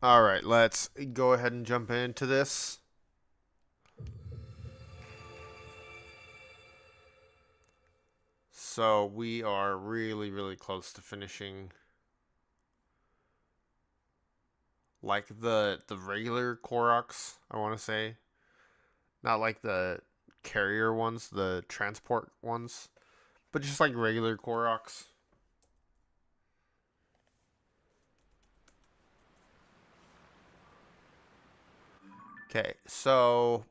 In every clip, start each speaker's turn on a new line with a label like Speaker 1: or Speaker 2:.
Speaker 1: Alright, let's go ahead and jump into this. So we are really close to finishing like the regular Koroks, I want to say. Not like the carrier ones, the transport ones, but just like regular Koroks. Okay, so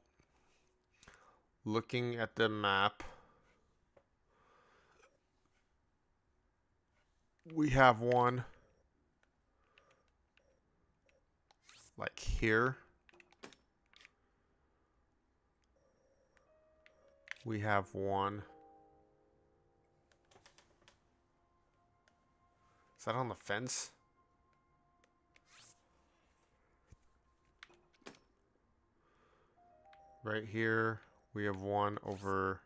Speaker 1: looking at the map, we have one like here. We have one. Is that on the fence? Right here. We have one over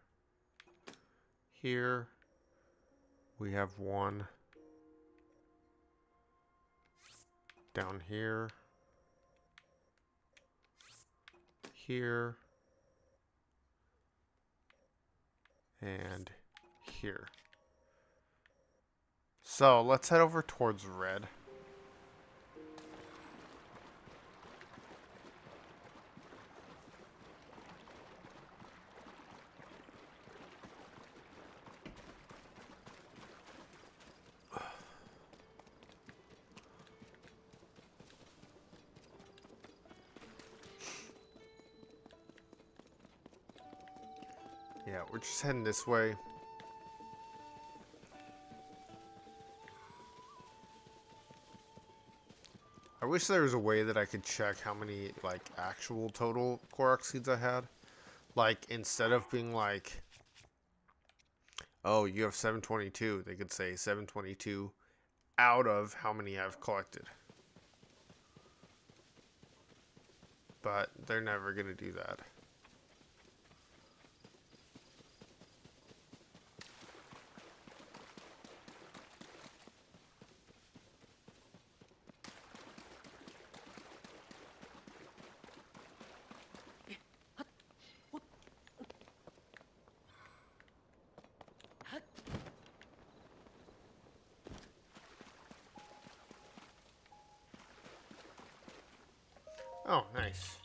Speaker 1: here. We have one down here. Here. And here. So let's head over towards red. Yeah, we're just heading this way. I wish there was a way that I could check how many, like, actual total Korok seeds I had. Like, instead of being like, oh, you have 722, they could say 722 out of how many I've collected. But they're never going to do that. Oh, nice.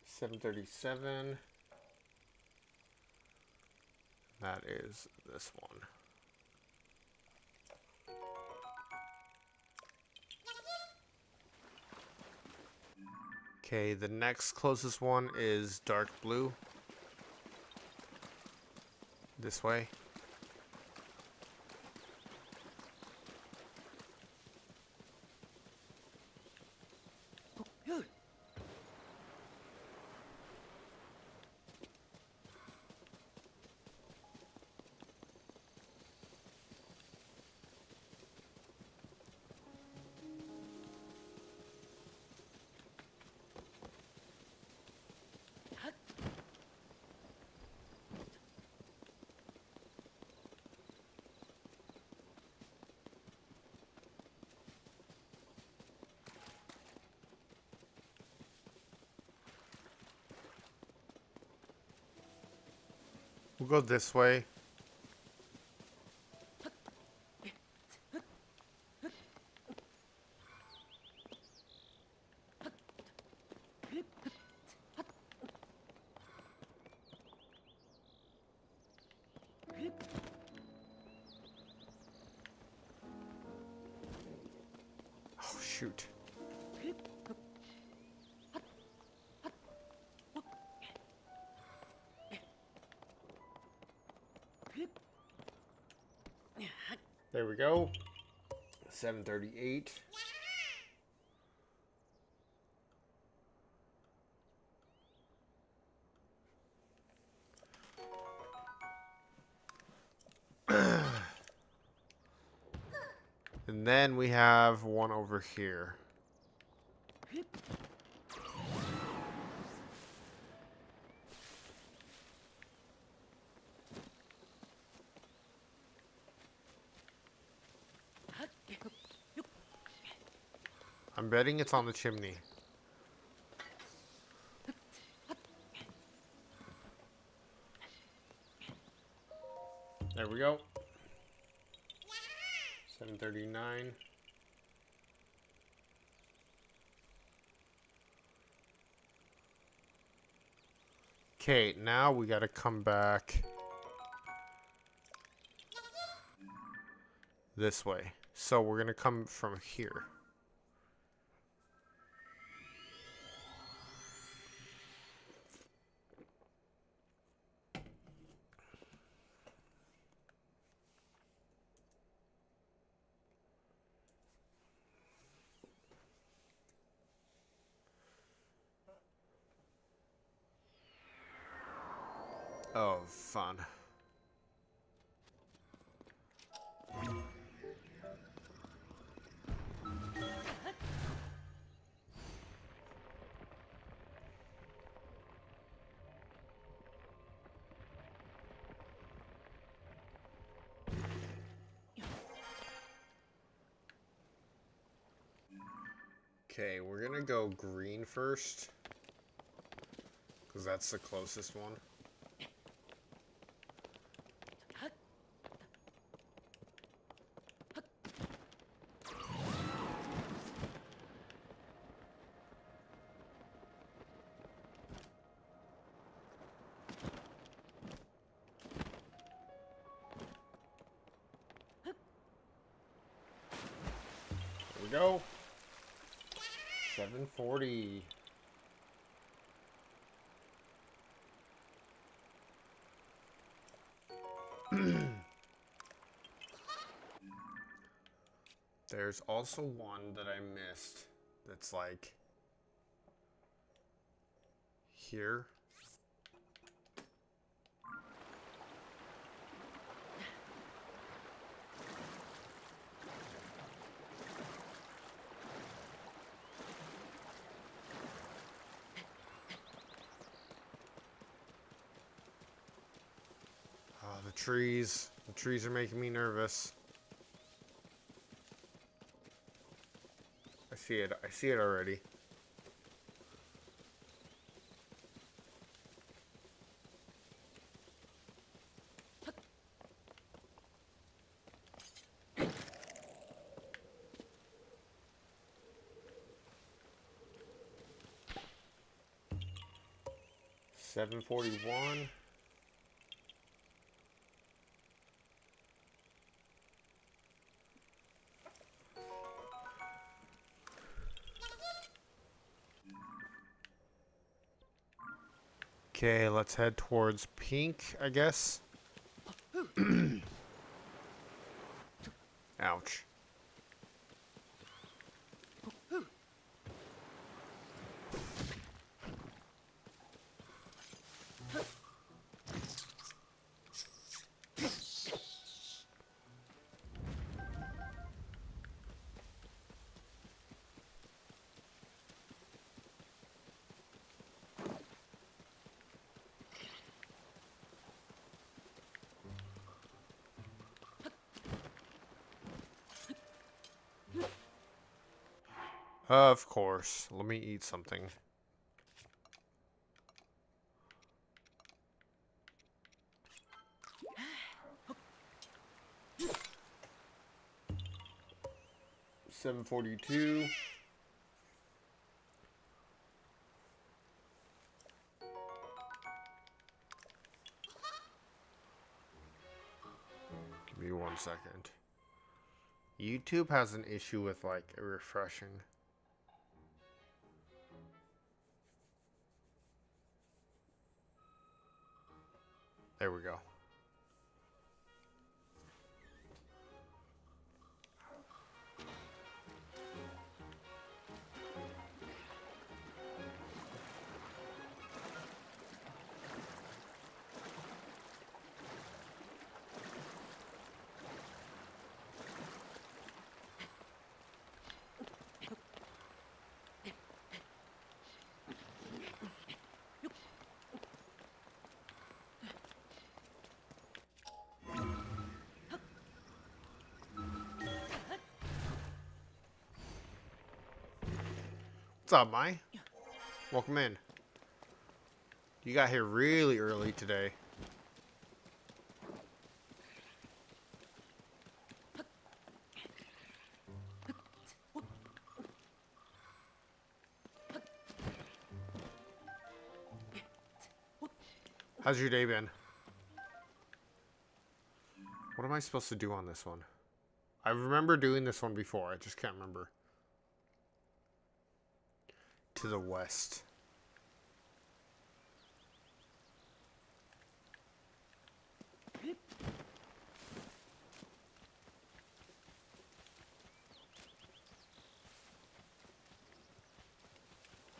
Speaker 1: 737. That is this one. Okay, the next closest one is dark blue. This way. We'll go this way. Oh, shoot. There we go. 738. And then we have one over here. I'm betting it's on the chimney. There we go. 7:39. Okay, now we gotta come back this way. So we're gonna come from here. Oh, fun. Okay, we're gonna go green first, because that's the closest one. Here we go. 740. There's also one that I missed that's like here. Oh, the trees. The trees are making me nervous. I see it. I see it already. $741. Okay, let's head towards pink, I guess. Ouch. Of course. Let me eat something. $742. Give me 1 second. YouTube has an issue with like refreshing. There we go. What's up, Mai? Welcome in. You got here really early today. How's your day been? What am I supposed to do on this one? I remember doing this one before. I just can't remember. To the west.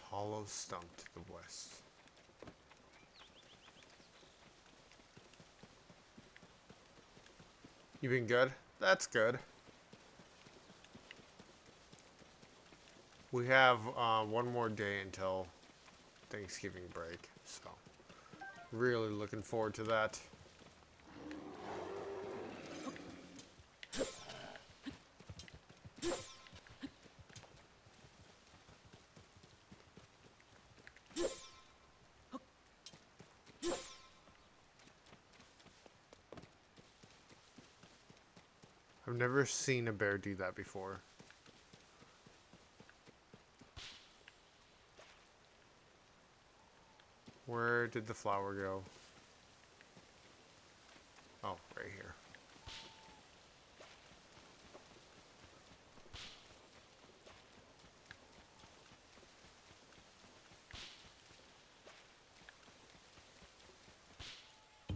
Speaker 1: Hollow stump to the west. You been good? That's good. We have one more day until Thanksgiving break, so really looking forward to that. I've never seen a bear do that before. Where did the flower go? Oh, right here.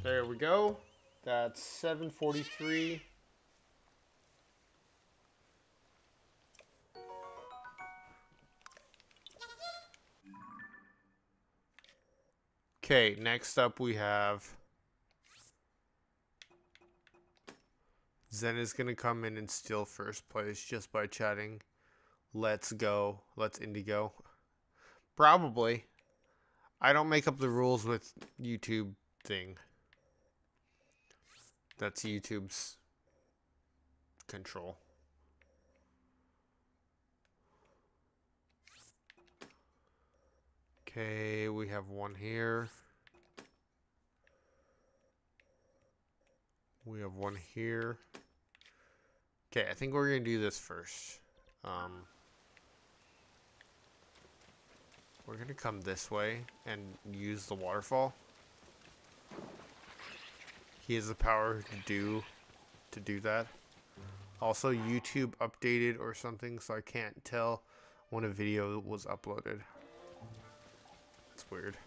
Speaker 1: There we go. That's 7:43. Okay, next up we have Zen is gonna come in and steal first place just by chatting. Let's go. Let's Indigo. Probably. I don't make up the rules with YouTube thing. That's YouTube's control. Okay, we have one here. We have one here. Okay, I think we're gonna do this first. We're gonna come this way and use the waterfall. He has the power to do that. Also, YouTube updated or something, so I can't tell when a video was uploaded. It's weird.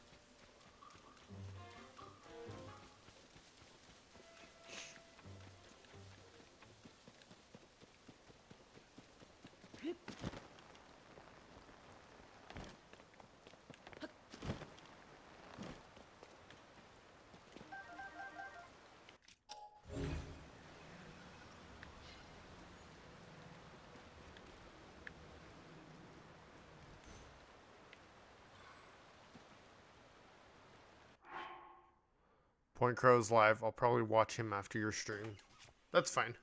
Speaker 1: Point Crow's live. I'll probably watch him after your stream. That's fine.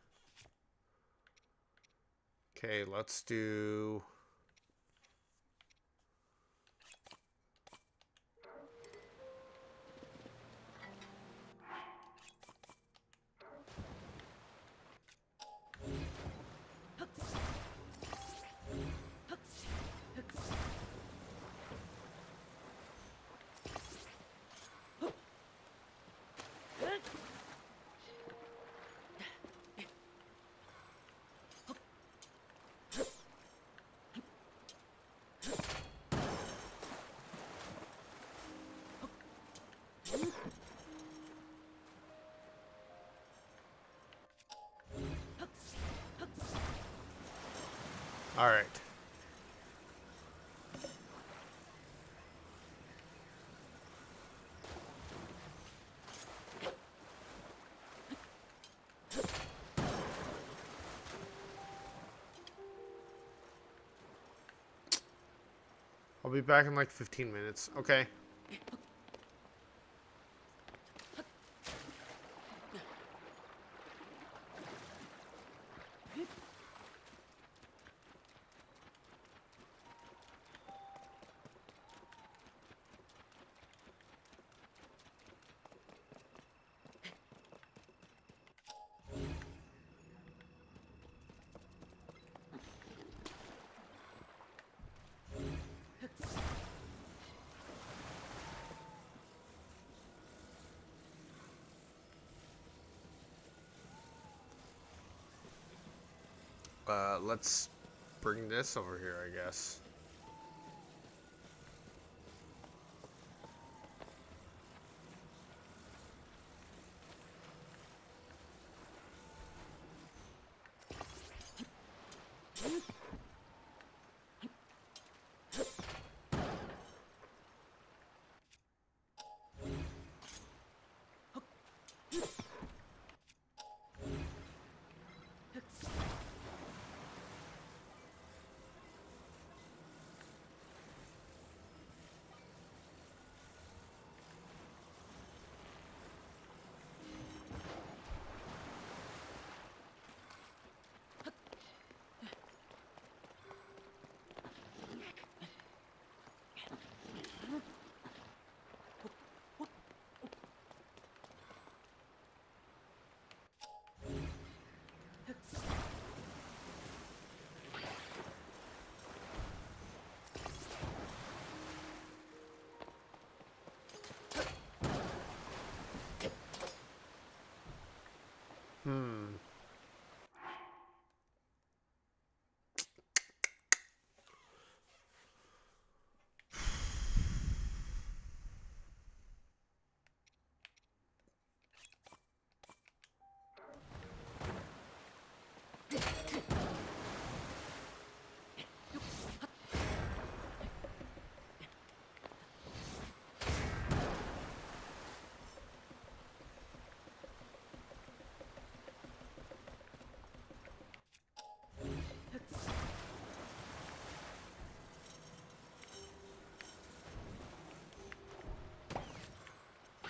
Speaker 1: Okay, let's do... All right. I'll be back in like 15 minutes. Okay. Let's bring this over here, I guess. Hmm.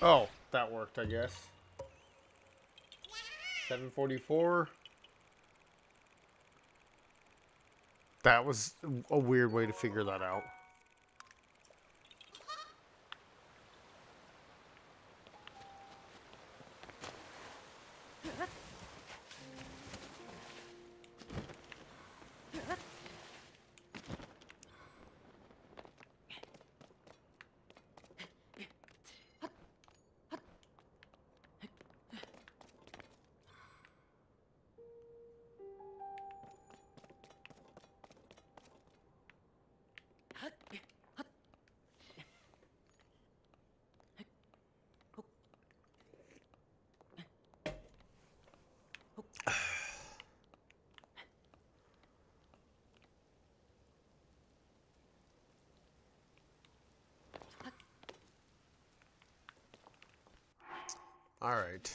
Speaker 1: Oh, that worked, I guess. 744. That was a weird way to figure that out. All right.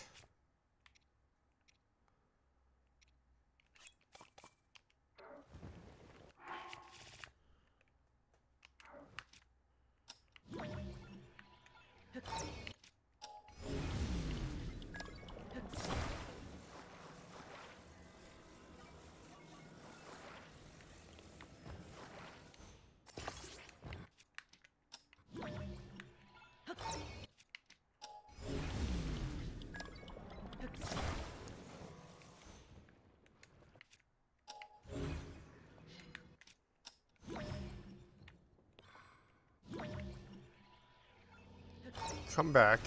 Speaker 1: Come back.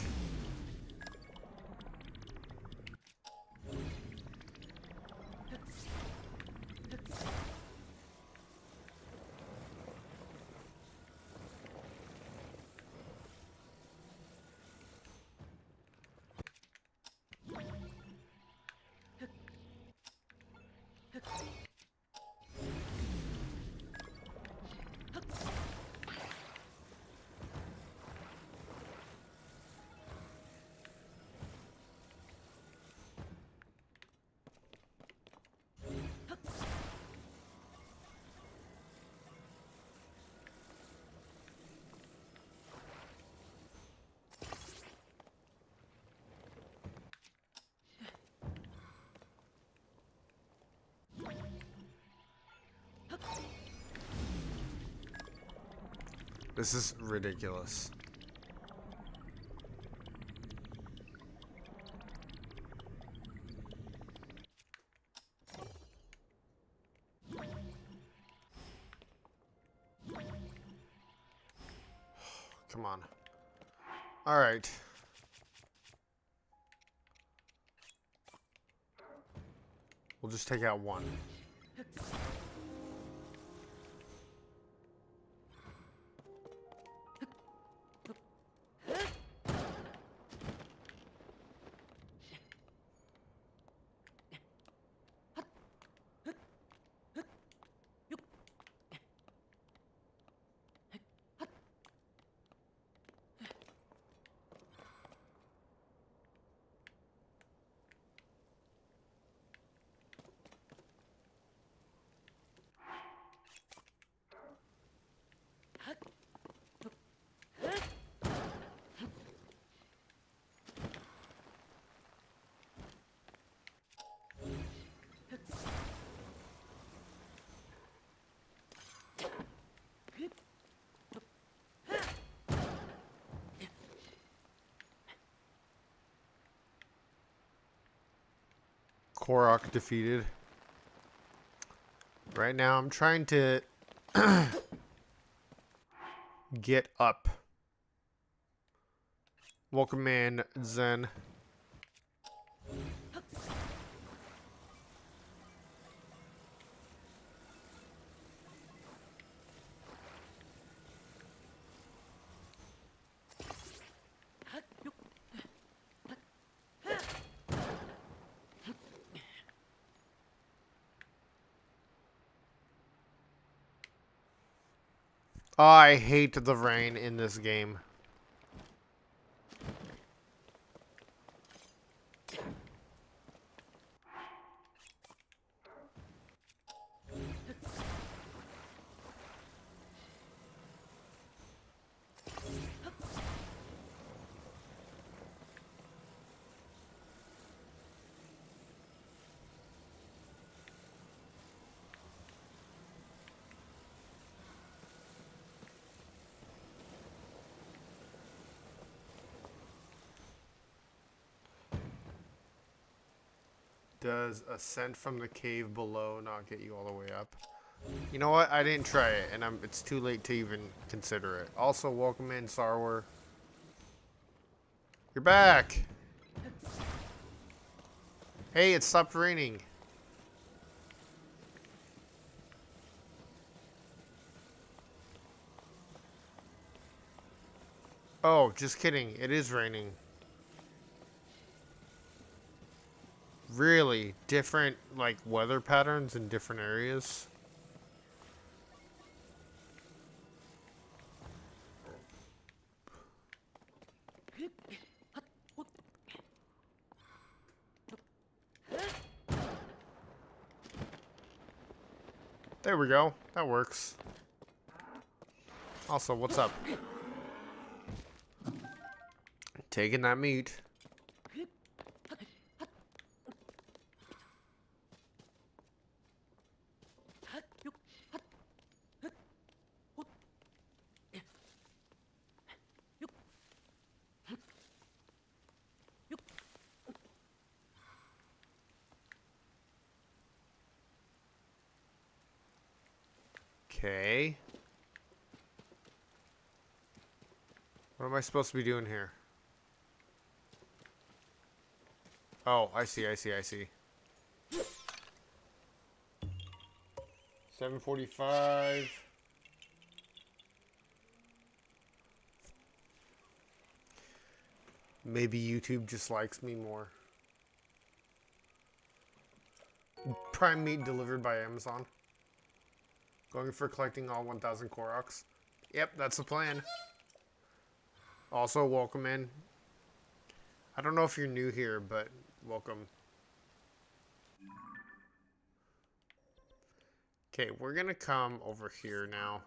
Speaker 1: This is ridiculous. Come on. All right. We'll just take out one. Korok defeated. Right now, I'm trying to get up. Welcome in, Zen. Oh, I hate the rain in this game. Does ascent from the cave below not get you all the way up? You know what? I didn't try it, and it's too late to even consider it. Also, welcome in, Sarwar. You're back! Hey, it stopped raining. Oh, just kidding. It is raining. Really different, like, weather patterns in different areas. There we go. That works. Also, what's up? Taking that meat. Okay. What am I supposed to be doing here? Oh, I see. 7:45. Maybe YouTube just likes me more. Prime meat delivered by Amazon. Going for collecting all 1,000 Koroks. Yep, that's the plan. Also, welcome in. I don't know if you're new here, but welcome. Okay, we're gonna come over here now.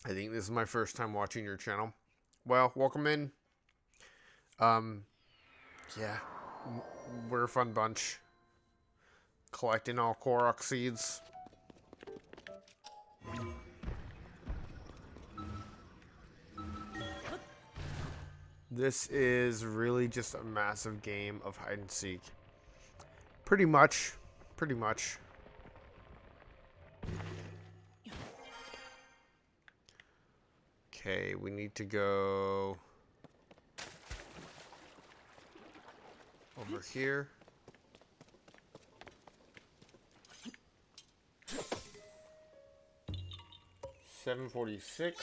Speaker 1: I think this is my first time watching your channel. Well, welcome in. Yeah, we're a fun bunch. Collecting all Korok seeds. This is really just a massive game of hide and seek. Pretty much. Okay, we need to go over here. $7.46.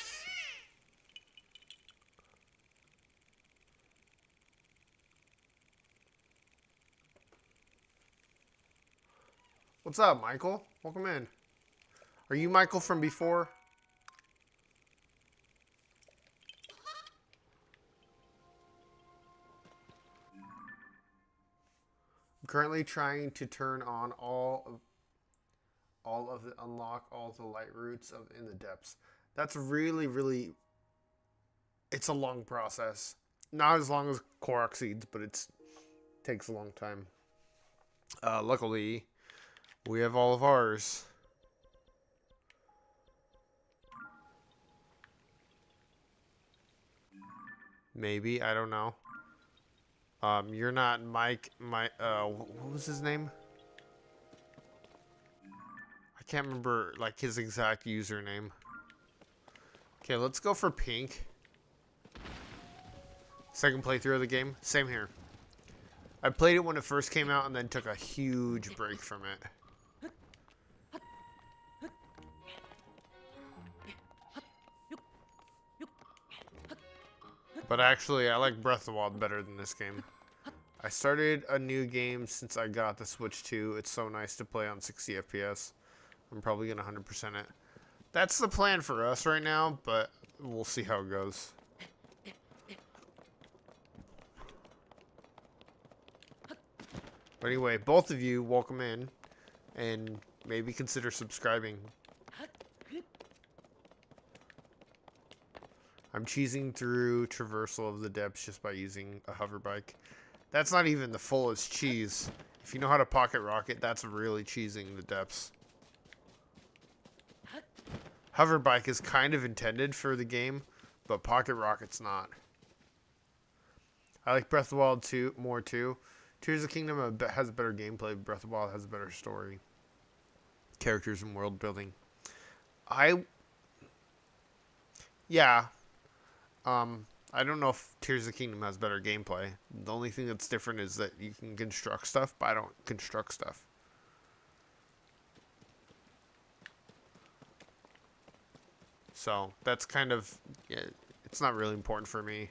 Speaker 1: What's up, Michael? Welcome in. Are you Michael from before? I'm currently trying to turn on all of the unlock all of the light roots of in the depths. That's really it's a long process. Not as long as Korok seeds, but it takes a long time. Luckily, we have all of ours. Maybe, I don't know. You're not Mike. What was his name? I can't remember like his exact username. Okay, let's go for pink. Second playthrough of the game. Same here. I played it when it first came out and then took a huge break from it. But actually, I like Breath of the Wild better than this game. I started a new game since I got the Switch 2. It's so nice to play on 60 FPS. I'm probably going to 100% it. That's the plan for us right now, but we'll see how it goes. But anyway, both of you, welcome in. And maybe consider subscribing. I'm cheesing through traversal of the depths just by using a hover bike. That's not even the fullest cheese. If you know how to pocket rocket, that's really cheesing the depths. Hover bike is kind of intended for the game, but pocket rocket's not. I like Breath of the Wild 2 more too. Tears of the Kingdom has better gameplay. Breath of the Wild has a better story, characters, and world building. I don't know if Tears of the Kingdom has better gameplay. The only thing that's different is that you can construct stuff, but I don't construct stuff. So that's kind of, yeah, it's not really important for me.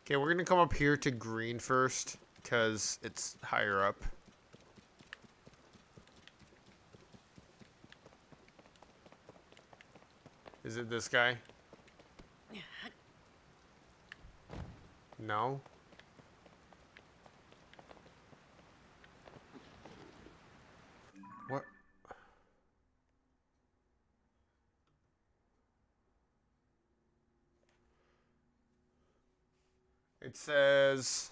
Speaker 1: Okay, we're going to come up here to green first because it's higher up. Is it this guy? No. What? It says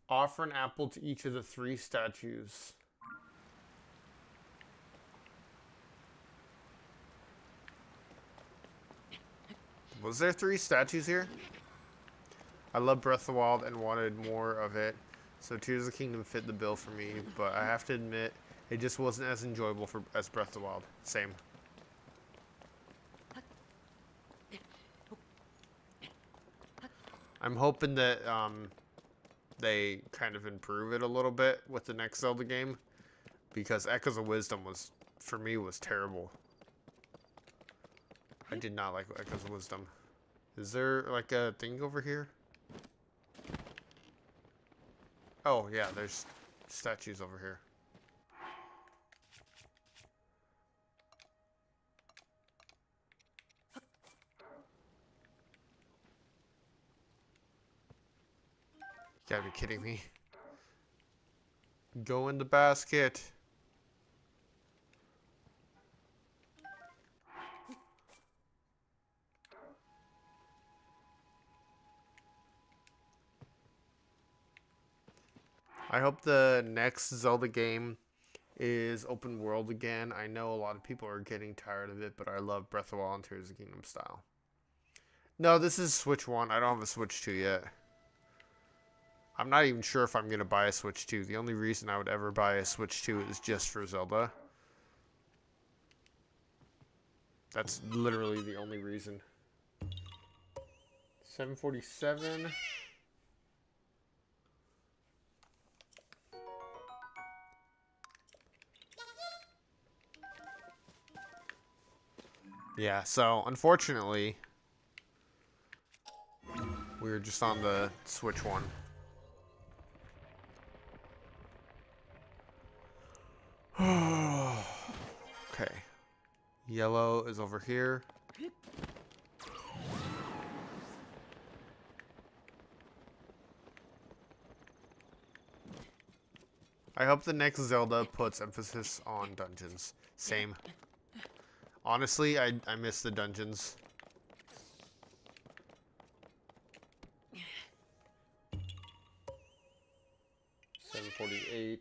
Speaker 1: offer an apple to each of the 3 statues. Was there 3 statues here? I love Breath of the Wild and wanted more of it, so Tears of the Kingdom fit the bill for me, but I have to admit, it just wasn't as enjoyable as Breath of the Wild. Same. I'm hoping that they kind of improve it a little bit with the next Zelda game, because Echoes of Wisdom was, for me, was terrible. I did not like Echoes of Wisdom. Is there like a thing over here? Oh yeah, there's statues over here. You gotta be kidding me. Go in the basket. I hope the next Zelda game is open world again. I know a lot of people are getting tired of it, but I love Breath of the Wild and Tears of the Kingdom style. No, this is Switch 1. I don't have a Switch 2 yet. I'm not even sure if I'm going to buy a Switch 2. The only reason I would ever buy a Switch 2 is just for Zelda. That's literally the only reason. 747. Yeah, so unfortunately, we were just on the Switch one. Okay. Yellow is over here. I hope the next Zelda puts emphasis on dungeons. Same. Honestly, I miss the dungeons. $7.48.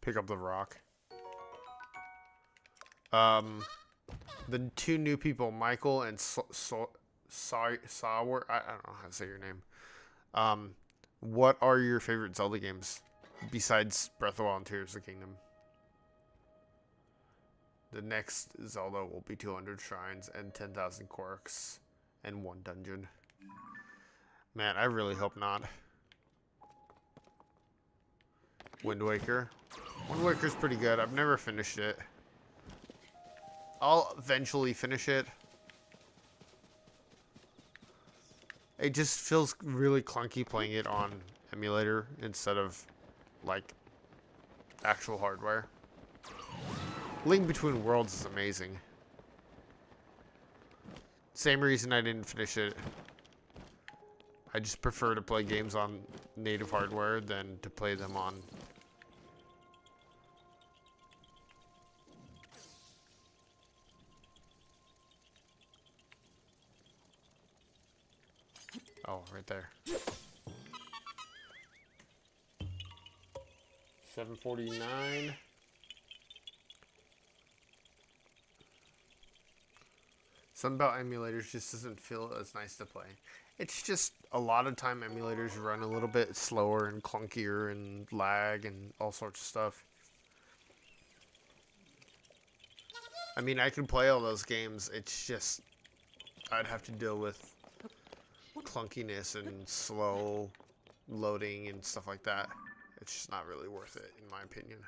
Speaker 1: Pick up the rock. The two new people, Michael and Sour. I don't know how to say your name. What are your favorite Zelda games besides Breath of the Wild and Tears of the Kingdom? The next Zelda will be 200 shrines and 10,000 Koroks and 1 dungeon. Man, I really hope not. Wind Waker. Wind Waker's pretty good. I've never finished it. I'll eventually finish it. It just feels really clunky playing it on emulator instead of, like, actual hardware. Link Between Worlds is amazing. Same reason I didn't finish it. I just prefer to play games on native hardware than to play them on... Oh, right there. 749. Something about emulators just doesn't feel as nice to play. It's just a lot of time emulators run a little bit slower and clunkier and lag and all sorts of stuff. I mean, I can play all those games. It's just I'd have to deal with clunkiness and slow loading and stuff like that. It's just not really worth it, in my opinion.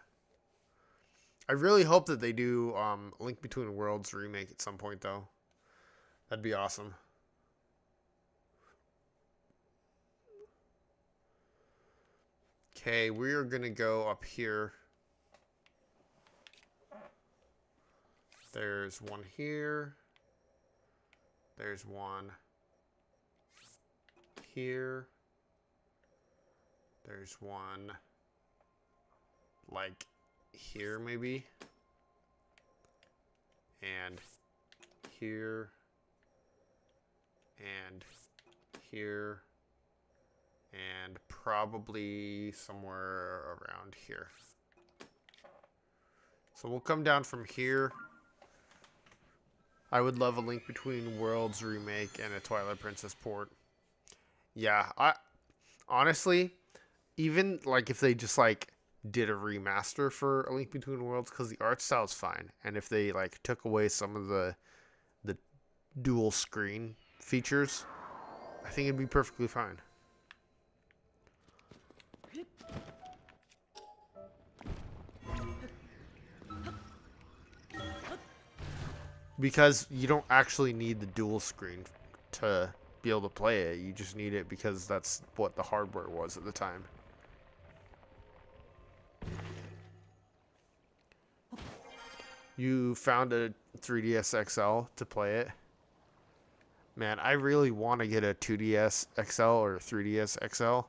Speaker 1: I really hope that they do Link Between Worlds remake at some point, though. That'd be awesome. Okay, we are gonna go up here. There's one here. There's one here. There's one like here maybe. And here. And here. And probably somewhere around here. So we'll come down from here. I would love a Link Between Worlds remake and a Twilight Princess port. Yeah, I honestly, even like if they just like did a remaster for a Link Between Worlds, because the art style is fine, and if they like took away some of the dual screen features, I think it'd be perfectly fine. Because you don't actually need the dual screen to be able to play it. You just need it because that's what the hardware was at the time. You found a 3DS XL to play it. Man, I really want to get a 2DS XL or 3DS XL.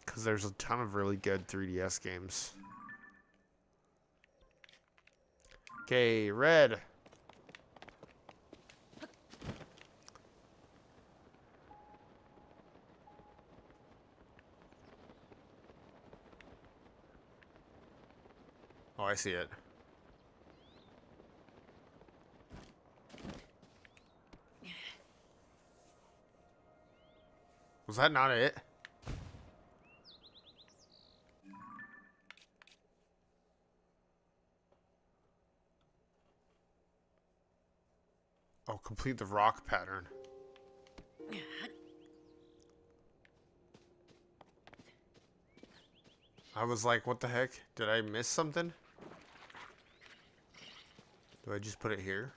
Speaker 1: Because there's a ton of really good 3DS games. Okay, red. Oh, I see it. Was that not it? Oh, complete the rock pattern. I was like, what the heck? Did I miss something? Do I just put it here?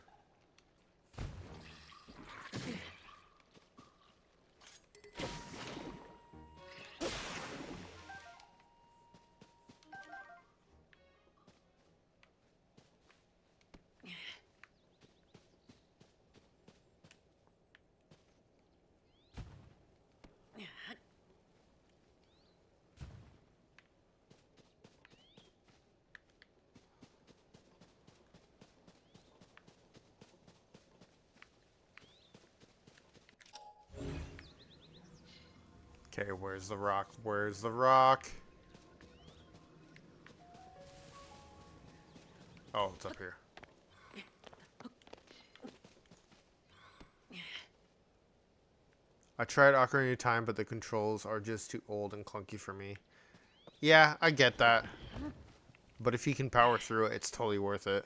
Speaker 1: Okay, where's the rock? Where's the rock? Oh, it's up here. I tried Ocarina of Time, but the controls are just too old and clunky for me. Yeah, I get that. But if you can power through it, it's totally worth it.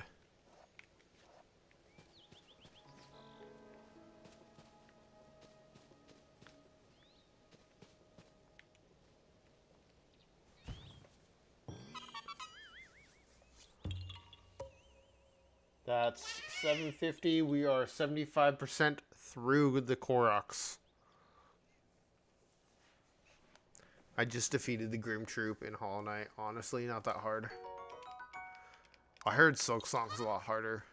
Speaker 1: That's 750. We are 75% through the Koroks. I just defeated the Grim Troop in Hollow Knight. Honestly, not that hard. I heard Silk Song's a lot harder.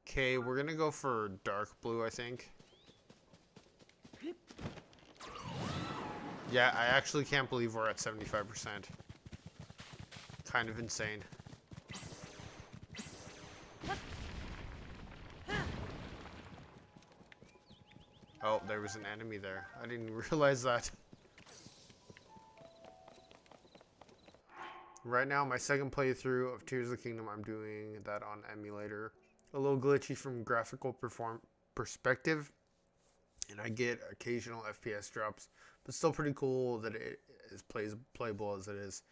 Speaker 1: Okay, we're gonna go for dark blue, I think. Yeah, I actually can't believe we're at 75%. Kind of insane. Oh, there was an enemy there. I didn't realize that. Right now, my second playthrough of Tears of the Kingdom, I'm doing that on emulator. A little glitchy from graphical perspective, and I get occasional FPS drops, but still pretty cool that it is playable as it is.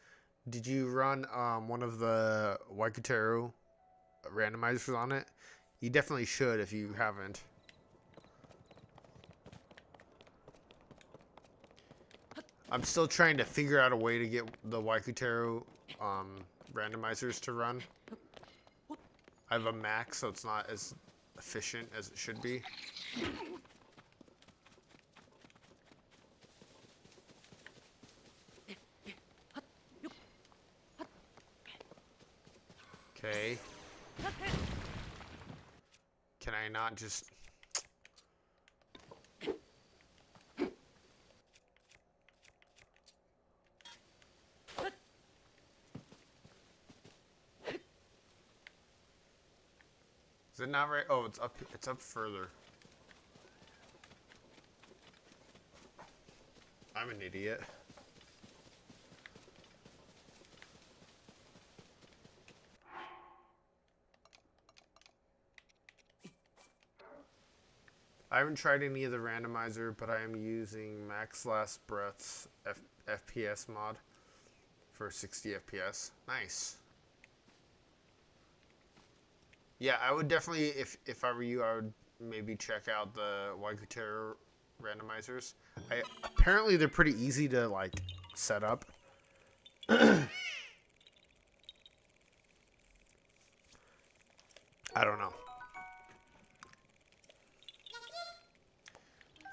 Speaker 1: Did you run one of the Waikuteru randomizers on it? You definitely should if you haven't. I'm still trying to figure out a way to get the Waikuteru randomizers to run. I have a Mac, so it's not as efficient as it should be. Okay. Can I not just... Is it not right? Oh, it's up. It's up further. I'm an idiot. I haven't tried any of the randomizer, but I am using Max Last Breath's FPS mod for 60 FPS. Nice. Yeah, I would definitely, if I were you, I would maybe check out the Waikuteru randomizers. Apparently they're pretty easy to like set up. I don't know.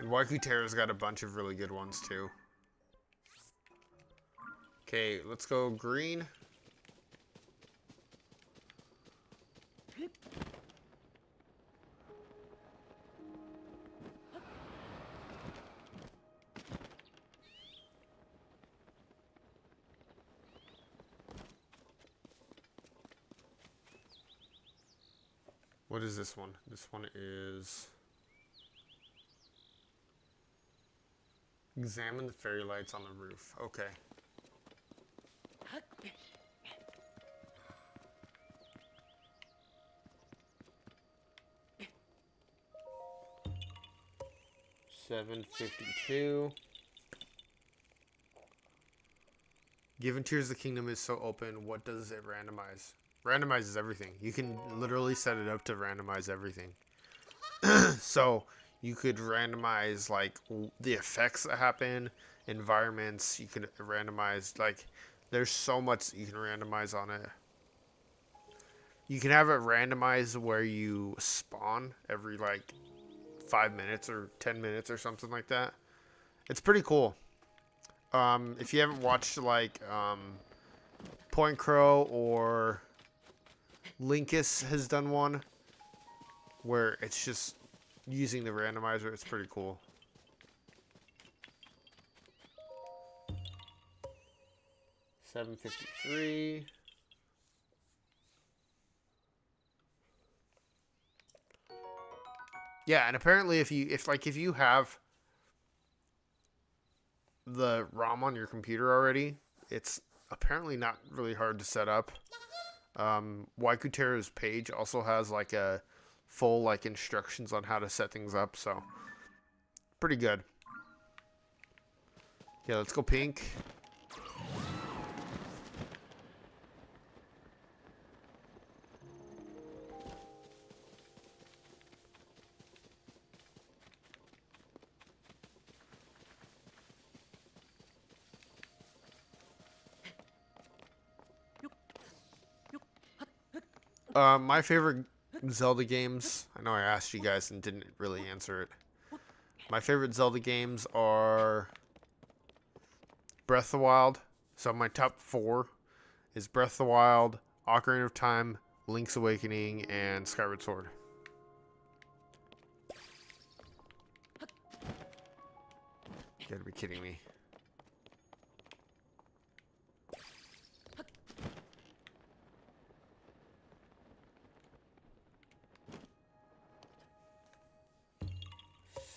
Speaker 1: And Waikuteru's got a bunch of really good ones too. Okay, let's go green. What is this one? This one is... Examine the fairy lights on the roof. Okay. $7.52. Given Tears of the Kingdom is so open, what does it randomize? Randomizes everything. You can literally set it up to randomize everything. So you could randomize like the effects that happen, environments. You could randomize like there's so much you can randomize on it. You can have it randomized where you spawn every like 5 minutes or 10 minutes or something like that. It's pretty cool. If you haven't watched like Point Crow or Linkus has done one where it's just using the randomizer, it's pretty cool. $7.53. Yeah, and apparently if you have the ROM on your computer already, it's apparently not really hard to set up. Waikutera's page also has like a full like instructions on how to set things up, so pretty good. Yeah, let's go pink. My favorite Zelda games, I know I asked you guys and didn't really answer it. My favorite Zelda games are Breath of the Wild. So my top 4 is Breath of the Wild, Ocarina of Time, Link's Awakening, and Skyward Sword. You gotta be kidding me.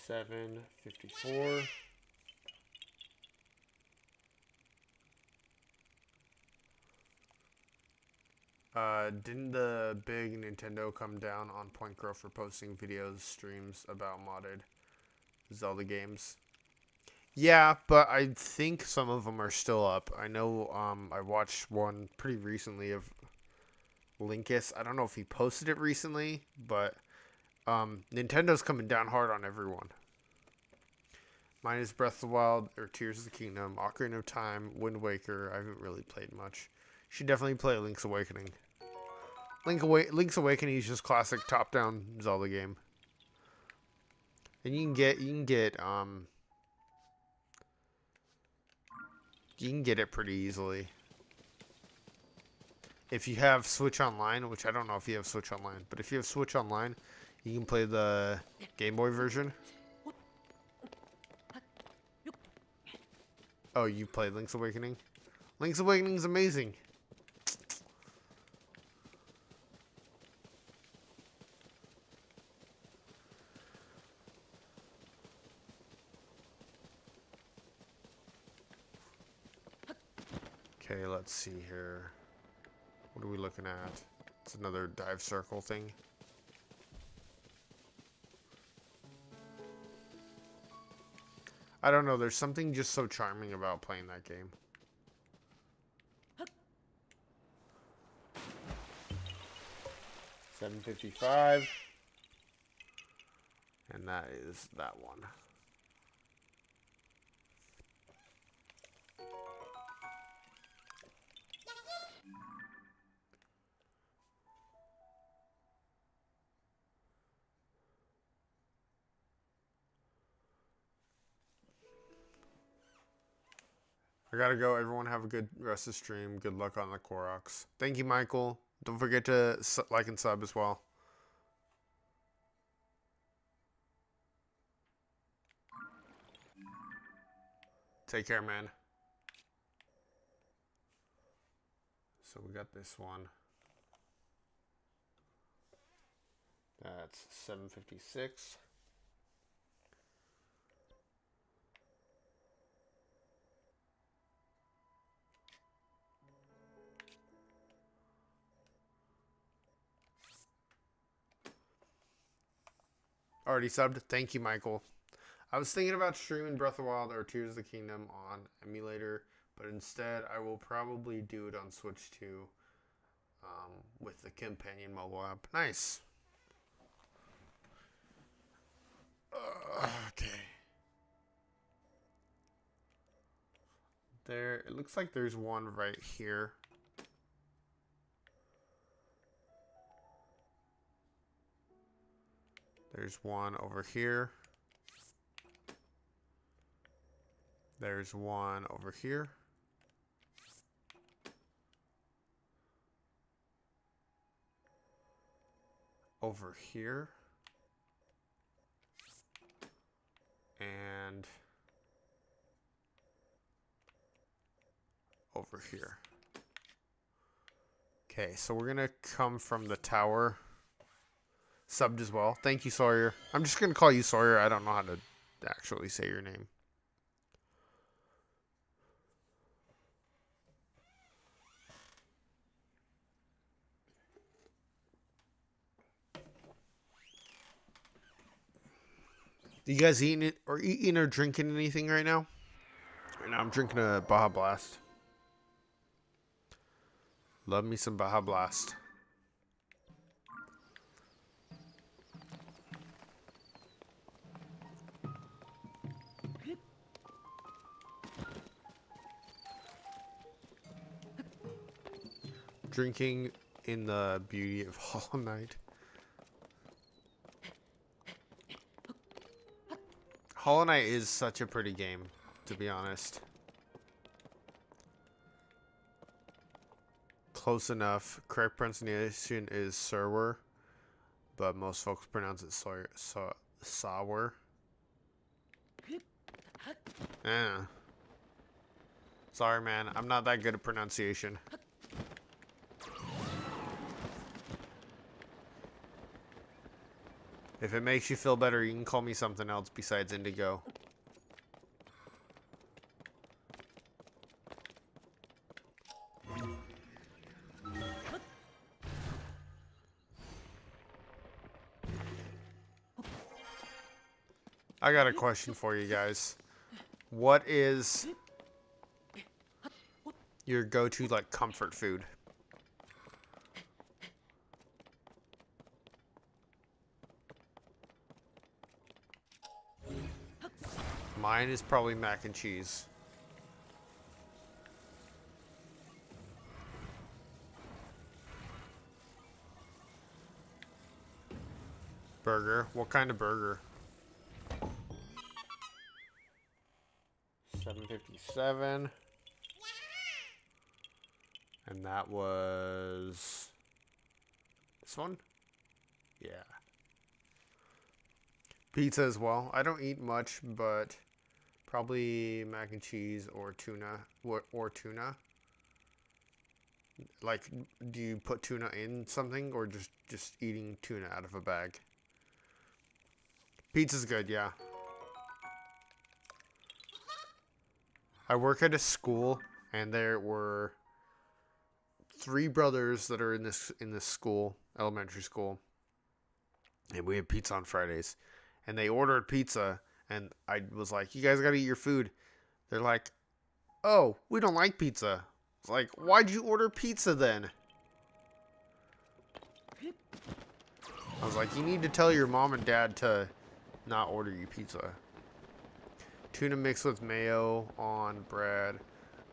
Speaker 1: $7.54. Didn't the big Nintendo come down on Point Crow for posting videos, streams about modded Zelda games? Yeah, but I think some of them are still up. I know I watched one pretty recently of Linkus. I don't know if he posted it recently, but Nintendo's coming down hard on everyone. Mine is Breath of the Wild or Tears of the Kingdom, Ocarina of Time, Wind Waker. I haven't really played much. You should definitely play Link's Awakening. Link's Awakening is just classic top-down Zelda game, and you can get it pretty easily if you have Switch Online, which I don't know if you have Switch Online, but if you have Switch Online, you can play the Game Boy version. Oh, you played Link's Awakening? Link's Awakening is amazing. Okay, let's see here. What are we looking at? It's another dive circle thing. I don't know, there's something just so charming about playing that game. $7.55. And that is that one. I gotta go. Everyone have a good rest of the stream. Good luck on the Koroks. Thank you, Michael. Don't forget to like and sub as well. Take care, man. So we got this one. That's $7.56. Already subbed. Thank you, Michael. I was thinking about streaming Breath of the Wild or Tears of the Kingdom on emulator, But instead, I will probably do it on Switch 2 with the companion mobile app. Nice. Okay. There, it looks like there's one right here. There's one over here. There's one over here. Over here. And over here. Okay, so we're gonna come from the tower. Subbed as well. Thank you, Sawyer. I'm just gonna call you Sawyer. I don't know how to actually say your name. You guys eating or drinking anything right now? Right now I'm drinking a Baja Blast. Love me some Baja Blast. Drinking in the beauty of Hollow Knight. Hollow Knight is such a pretty game, to be honest. Close enough. Correct pronunciation is Sour, but most folks pronounce it sour. Sorry, man. I'm not that good at pronunciation. If it makes you feel better, you can call me something else besides Indigo. I got a question for you guys. What is your go-to, like, comfort food? Mine is probably mac and cheese. Burger. What kind of burger? 757. And that was this one? Yeah. Pizza as well. I don't eat much, but probably mac and cheese or tuna. Or tuna. Like, do you put tuna in something or just eating tuna out of a bag? Pizza's good, yeah. I work at a school, and there were 3 brothers that are in this school, elementary school, and we had pizza on Fridays. And they ordered pizza, and I was like, "You guys gotta eat your food." They're like, "Oh, we don't like pizza." It's like, "Why'd you order pizza then?" I was like, "You need to tell your mom and dad to not order you pizza." Tuna mixed with mayo on bread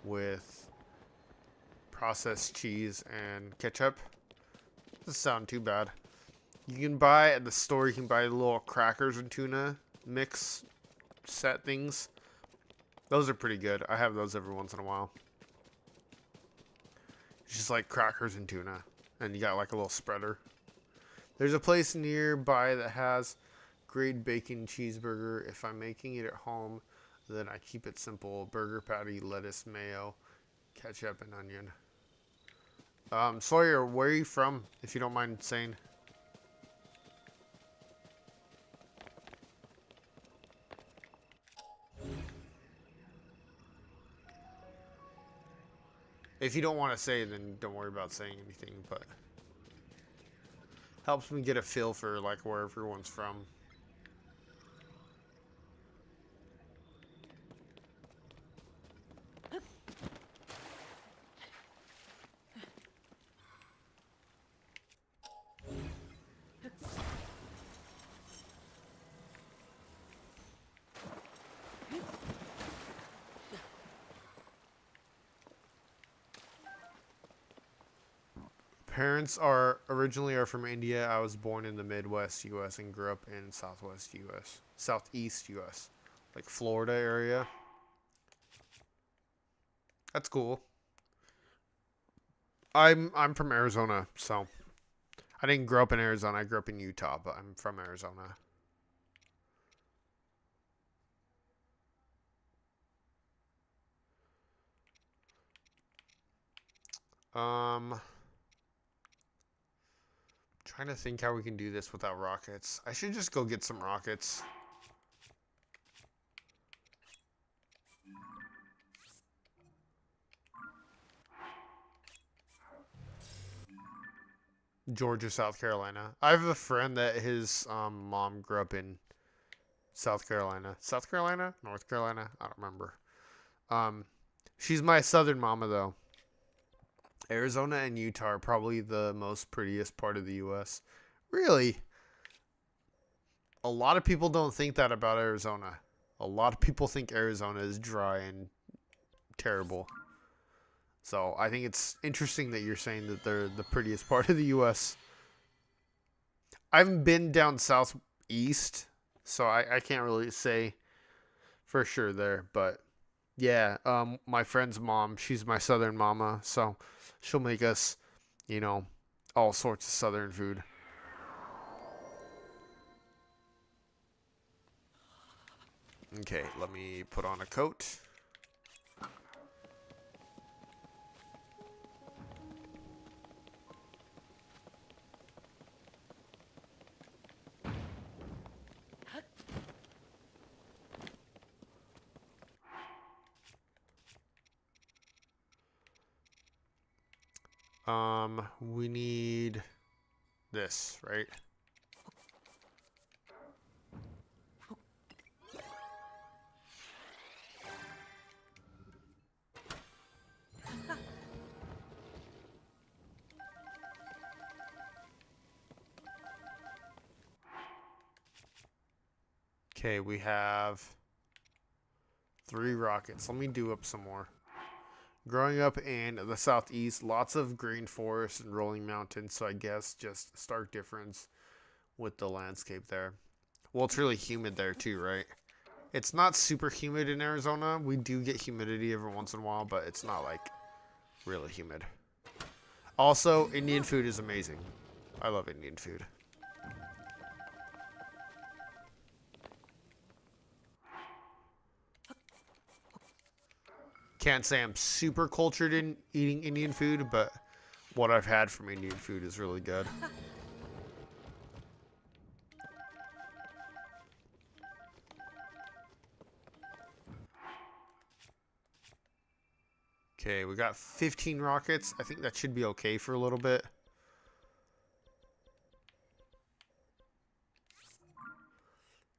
Speaker 1: with processed cheese and ketchup. Doesn't sound too bad. You can buy at the store, you can buy little crackers and tuna mix set things. Those are pretty good. I have those every once in a while. It's just like crackers and tuna. And you got like a little spreader. There's a place nearby that has great bacon cheeseburger. If I'm making it at home, then I keep it simple. Burger patty, lettuce, mayo, ketchup, and onion. Sawyer, where are you from, if you don't mind saying? If you don't want to say, then don't worry about saying anything, but helps me get a feel for like where everyone's from. parents are originally are from India. I was born in the Midwest U.S. and grew up in Southwest U.S., Southeast U.S., like Florida area. That's cool. I'm from Arizona, so I didn't grow up in Arizona. I grew up in Utah, but I'm from Arizona. Um, trying to think how we can do this without rockets. I should just go get some rockets. Georgia, South Carolina. I have a friend that his mom grew up in South Carolina. South Carolina? North Carolina? I don't remember. Um, she's my southern mama though. Arizona and Utah are probably the most prettiest part of the U.S. Really, a lot of people don't think that about Arizona. A lot of people think Arizona is dry and terrible. So I think it's interesting that you're saying that they're the prettiest part of the U.S. I haven't been down southeast, so I can't really say for sure there. But yeah, my friend's mom, she's my southern mama, so she'll make us, you know, all sorts of southern food. Okay, let me put on a coat. We need this, right? Okay, we have 3 rockets. Let me do up some more. Growing up in the southeast, lots of green forests and rolling mountains, so I guess just a stark difference with the landscape there. Well, it's really humid there too, right? It's not super humid in Arizona. We do get humidity every once in a while, but it's not like really humid. Also, Indian food is amazing. I love Indian food. Can't say I'm super cultured in eating Indian food, but what I've had from Indian food is really good. Okay, we got 15 rockets. I think that should be okay for a little bit.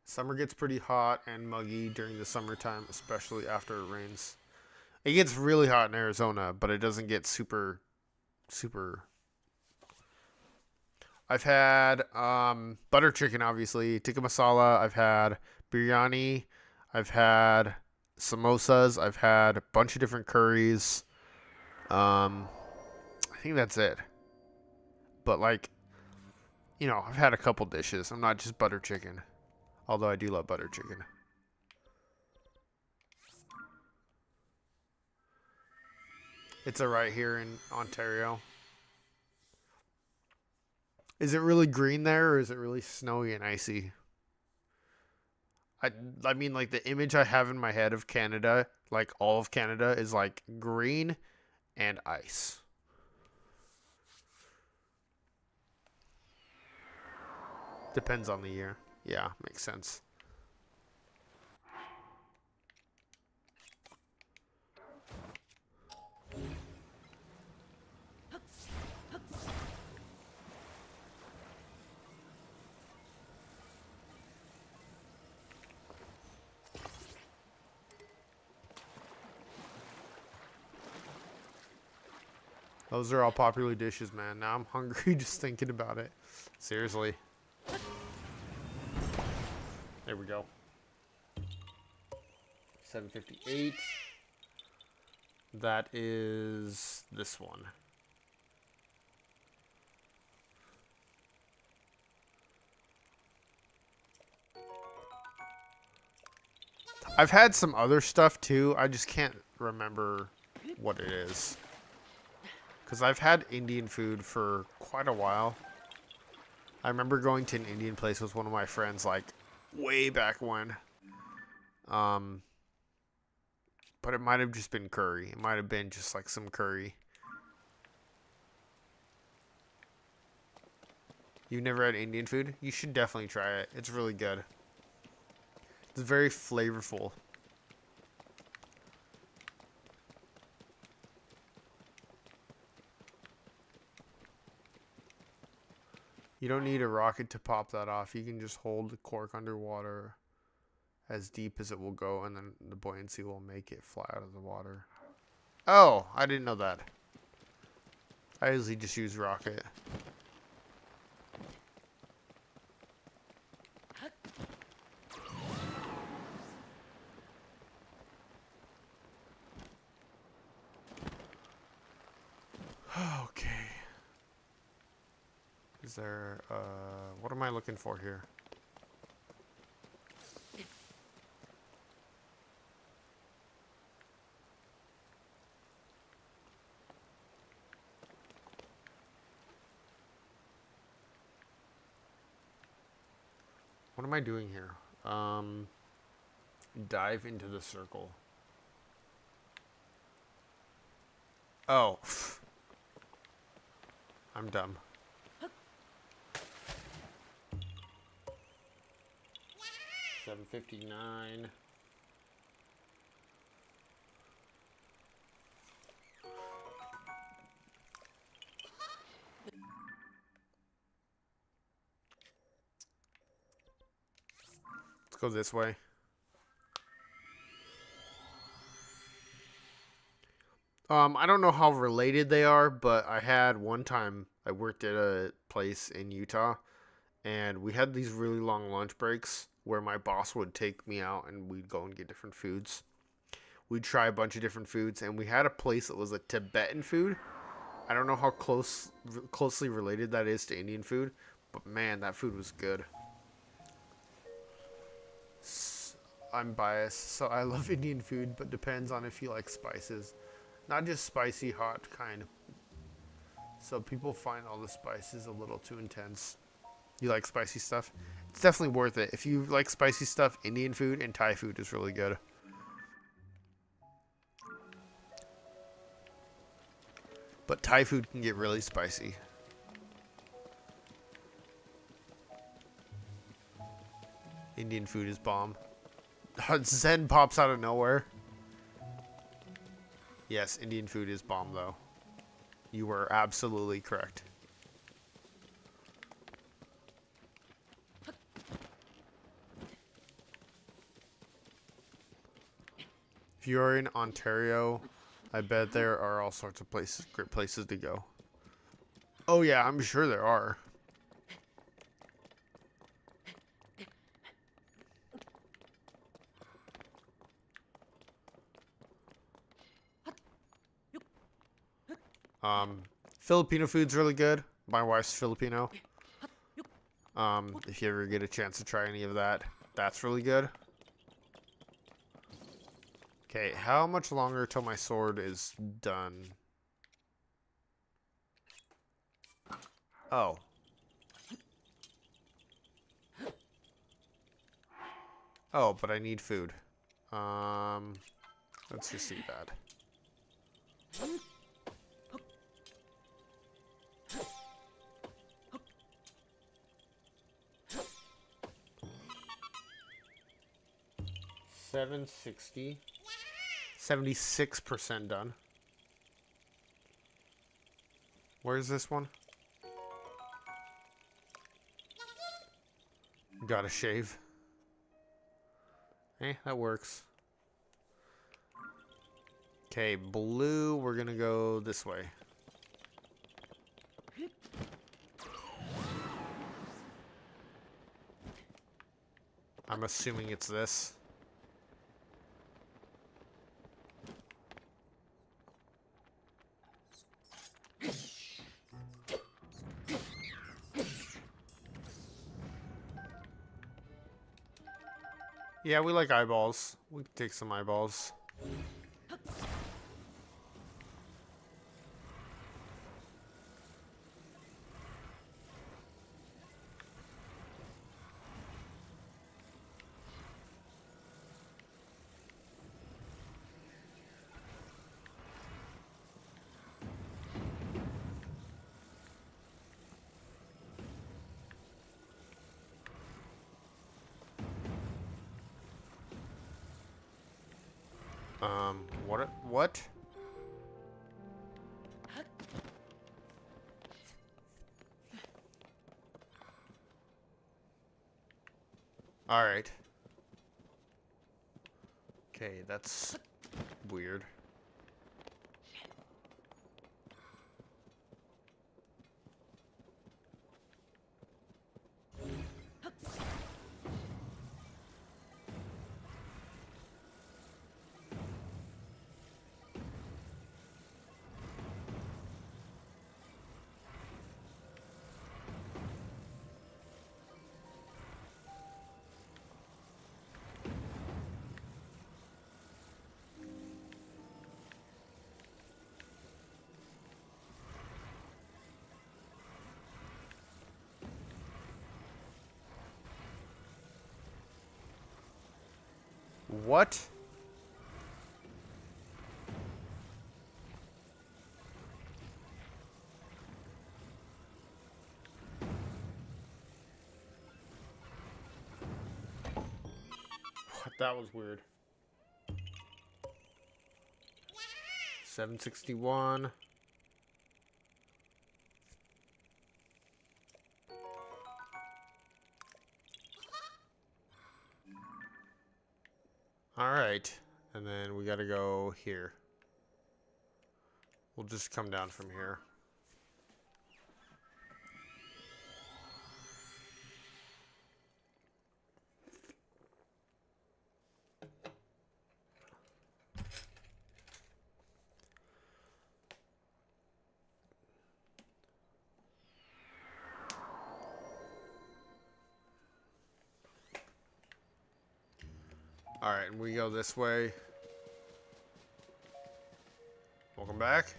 Speaker 1: Summer gets pretty hot and muggy during the summertime, especially after it rains. It gets really hot in Arizona, but it doesn't get super. I've had butter chicken, obviously, tikka masala. I've had biryani. I've had samosas. I've had a bunch of different curries. Um, I think that's it. But like, I've had a couple dishes. I'm not just butter chicken, although I do love butter chicken. It's alright here in Ontario. Is it really green there, or is it really snowy and icy? I, I mean, like the image I have in my head of Canada, like all of Canada, is like green and ice. Depends on the year. Yeah, makes sense. Those are all popular dishes, man. Now I'm hungry just thinking about it. Seriously. There we go. 758. That is this one. I've had some other stuff too. I just can't remember what it is. Because I've had Indian food for quite a while. I remember going to an Indian place with one of my friends, like, way back when. But it might have just been curry. It might have been just, like, some curry. You've never had Indian food? You should definitely try it. It's really good. It's very flavorful. You don't need a rocket to pop that off. You can just hold the cork underwater as deep as it will go, and then the buoyancy will make it fly out of the water. Oh, I didn't know that. I usually just use rocket. Okay. Is there, what am I looking for here? What am I doing here? Dive into the circle. Oh. I'm dumb. $7.59. Let's go this way. I don't know how related they are, but I had one time I worked at a place in Utah, and we had these really long lunch breaks where my boss would take me out and we'd go and get different foods. We'd try a bunch of different foods, and we had a place that was a Tibetan food. I don't know how closely related that is to Indian food, but man, that food was good. I'm biased, so I love Indian food, but depends on if you like spices. Not just spicy, hot kind. So people find all the spices a little too intense. You like spicy stuff? It's definitely worth it. If you like spicy stuff, Indian food and Thai food is really good. But Thai food can get really spicy. Indian food is bomb. Zen pops out of nowhere. Yes, Indian food is bomb, though. You were absolutely correct. If you're in Ontario, I bet there are all sorts of places, great places to go. Oh yeah, I'm sure there are. Filipino food's really good. My wife's Filipino. If you ever get a chance to try any of that, that's really good. Okay, how much longer till my sword is done? Oh. Oh, but I need food. Let's just eat that. $7.60. 76% done. Where's this one? Gotta shave. Eh, that works. Okay, blue, we're gonna go this way. I'm assuming it's this. Yeah, we like eyeballs. We can take some eyeballs. What? What? All right. Okay, that's weird. What? What? That was weird. 761. All right. And then we got to go here. We'll just come down from here. All right, and we go this way. Welcome back.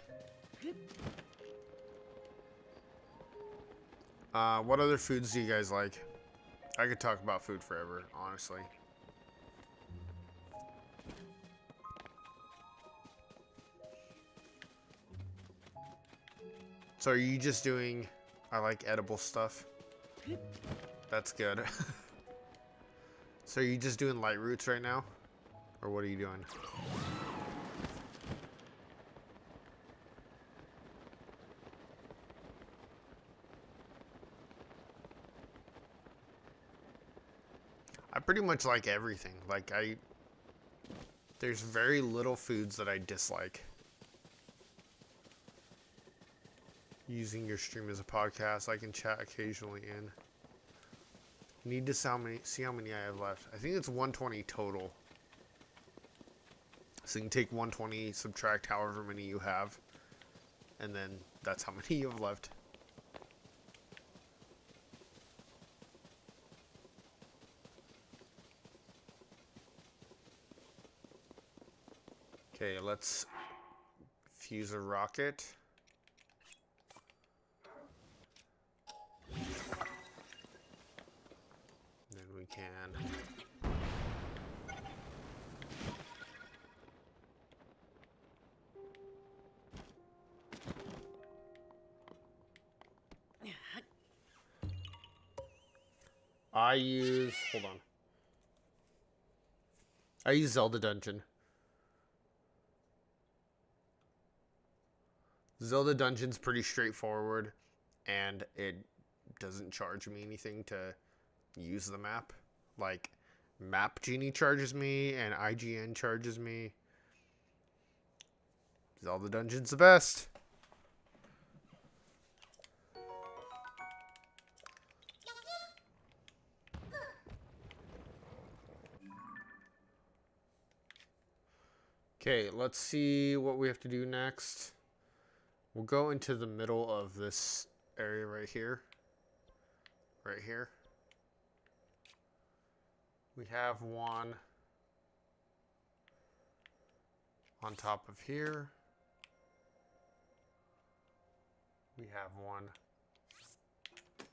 Speaker 1: What other foods do you guys like? I could talk about food forever, honestly. So are you just doing, I like edible stuff? That's good. So are you just doing light roots right now? Or what are you doing? I pretty much like everything. Like there's very little foods that I dislike. Using your stream as a podcast, I can chat occasionally in. Need to see how many I have left. I think it's 120 total. So you can take 120, subtract however many you have, and then that's how many you have left. Okay, let's fuse a rocket. Then we can. Hold on. I use Zelda Dungeon. Zelda Dungeon's pretty straightforward, and it doesn't charge me anything to use the map. Like, Map Genie charges me, and IGN charges me. Zelda Dungeon's the best. Okay, let's see what we have to do next. We'll go into the middle of this area right here. Right here. We have one on top of here. We have one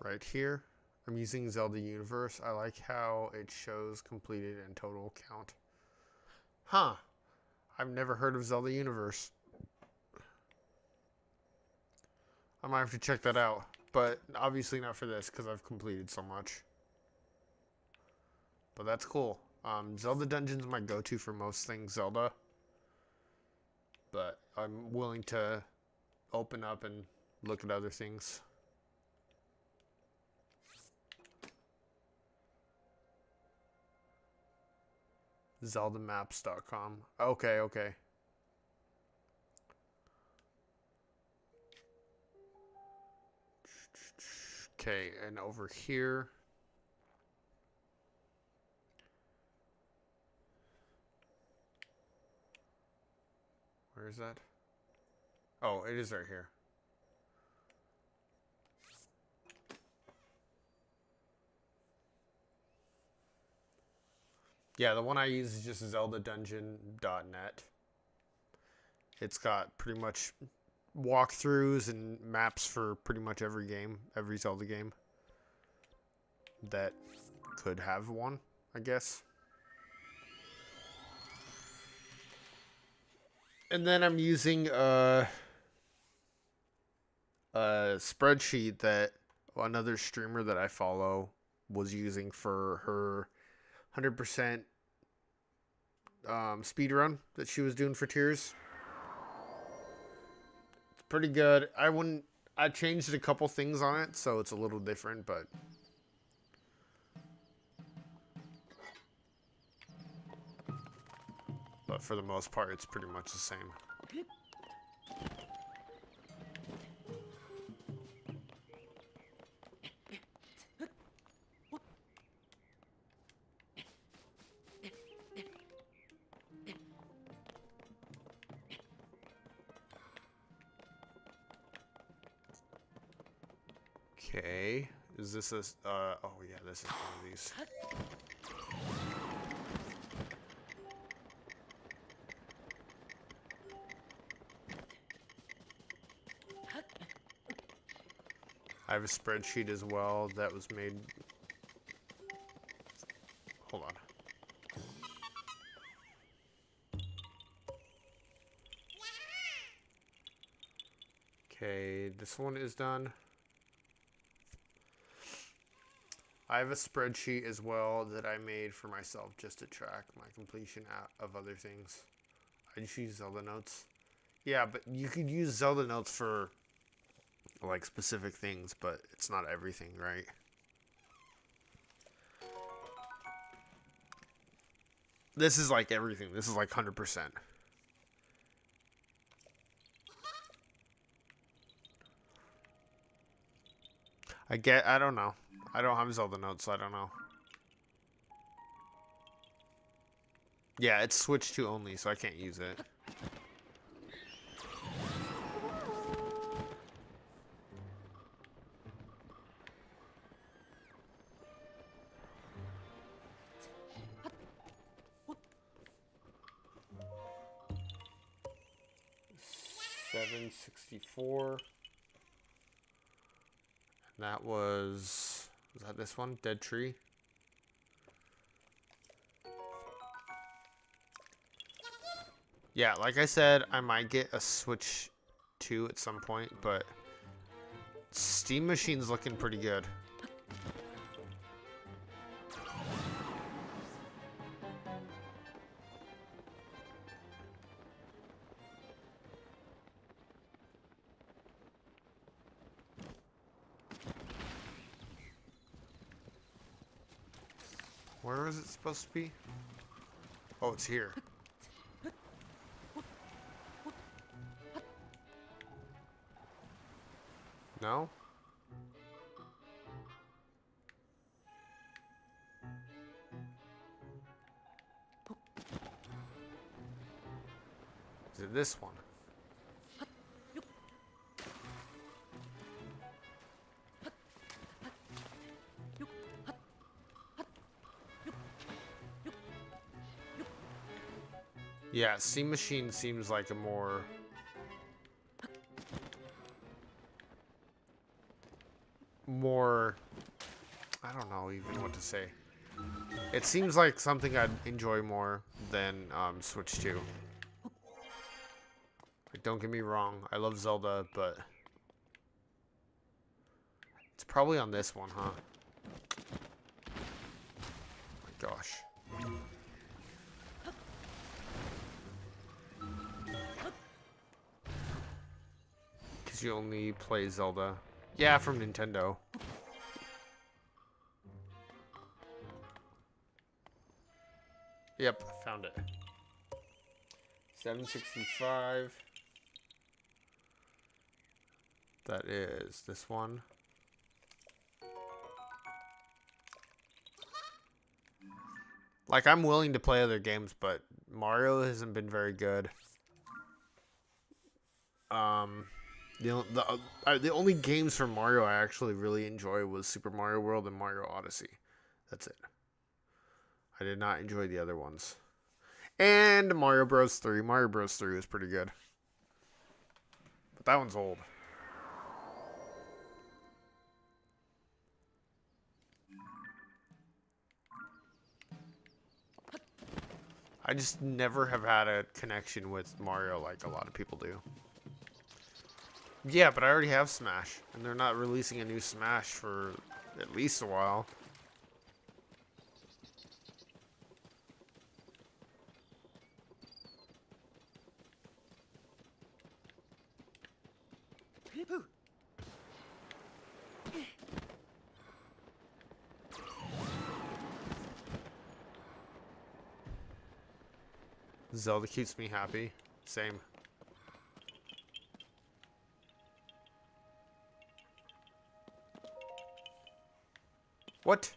Speaker 1: right here. I'm using Zelda Universe. I like how it shows completed and total count. Huh. I've never heard of Zelda Universe. I might have to check that out. But obviously not for this because I've completed so much. But that's cool. Zelda Dungeon's my go-to for most things Zelda. But I'm willing to open up and look at other things. ZeldaMaps.com. Okay, okay. Okay, and over here. Where is that? Oh, it is right here. Yeah, the one I use is just zeldadungeon.net. It's got pretty much walkthroughs and maps for pretty much every game, every Zelda game that could have one, I guess. And then I'm using a spreadsheet that another streamer that I follow was using for her 100% speed run that she was doing for Tears. It's pretty good. I changed a couple things on it, so it's a little different, but for the most part, it's pretty much the same. Okay, is this a, oh yeah, this is one of these. I have a spreadsheet as well that was made, hold on. Okay, this one is done. I have a spreadsheet as well that I made for myself just to track my completion of other things. I just use Zelda Notes. Yeah, but you could use Zelda Notes for like specific things, but it's not everything, right? This is like everything. This is like 100%. I don't know. I don't have Zelda Notes, so I don't know. Yeah, it's Switch 2 only, so I can't use it. $764. And that was that this one? Dead Tree? Yeah, like I said, I might get a Switch 2 at some point, but Steam Machine's looking pretty good. Where is it supposed to be? Oh, it's here. No? Is it this one? Yeah, Steam Machine seems like a more, I don't know even what to say. It seems like something I'd enjoy more than Switch 2. Like, don't get me wrong, I love Zelda, but it's probably on this one, huh? Oh my gosh. Because you only play Zelda. Yeah, from Nintendo. Yep, found it. 765. That is this one. Like, I'm willing to play other games, but Mario hasn't been very good. The only games from Mario I actually really enjoy was Super Mario World and Mario Odyssey. That's it. I did not enjoy the other ones. And Mario Bros. 3. Mario Bros. 3 was pretty good. But that one's old. I just never have had a connection with Mario like a lot of people do. Yeah, but I already have Smash. And they're not releasing a new Smash for at least a while. Zelda keeps me happy. Same. What?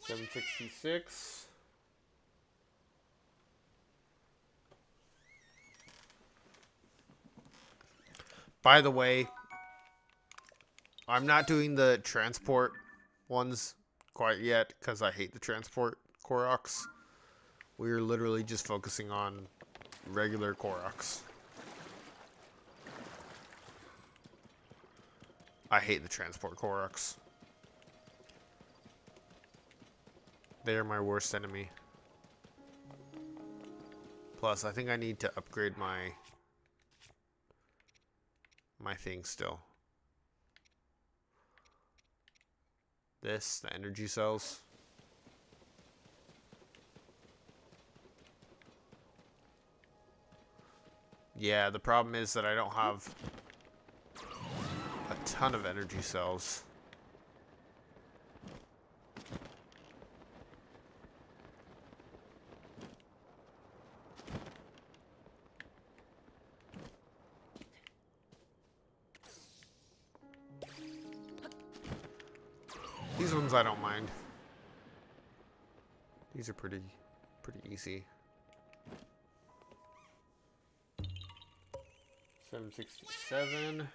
Speaker 1: $766. By the way, I'm not doing the transport ones quite yet because I hate the transport Koroks. We're literally just focusing on regular Koroks. I hate the transport Koroks. They are my worst enemy. Plus, I think I need to upgrade my thing still. This, the energy cells. Yeah, the problem is that I don't have a ton of energy cells. These ones I don't mind. These are pretty easy. 767.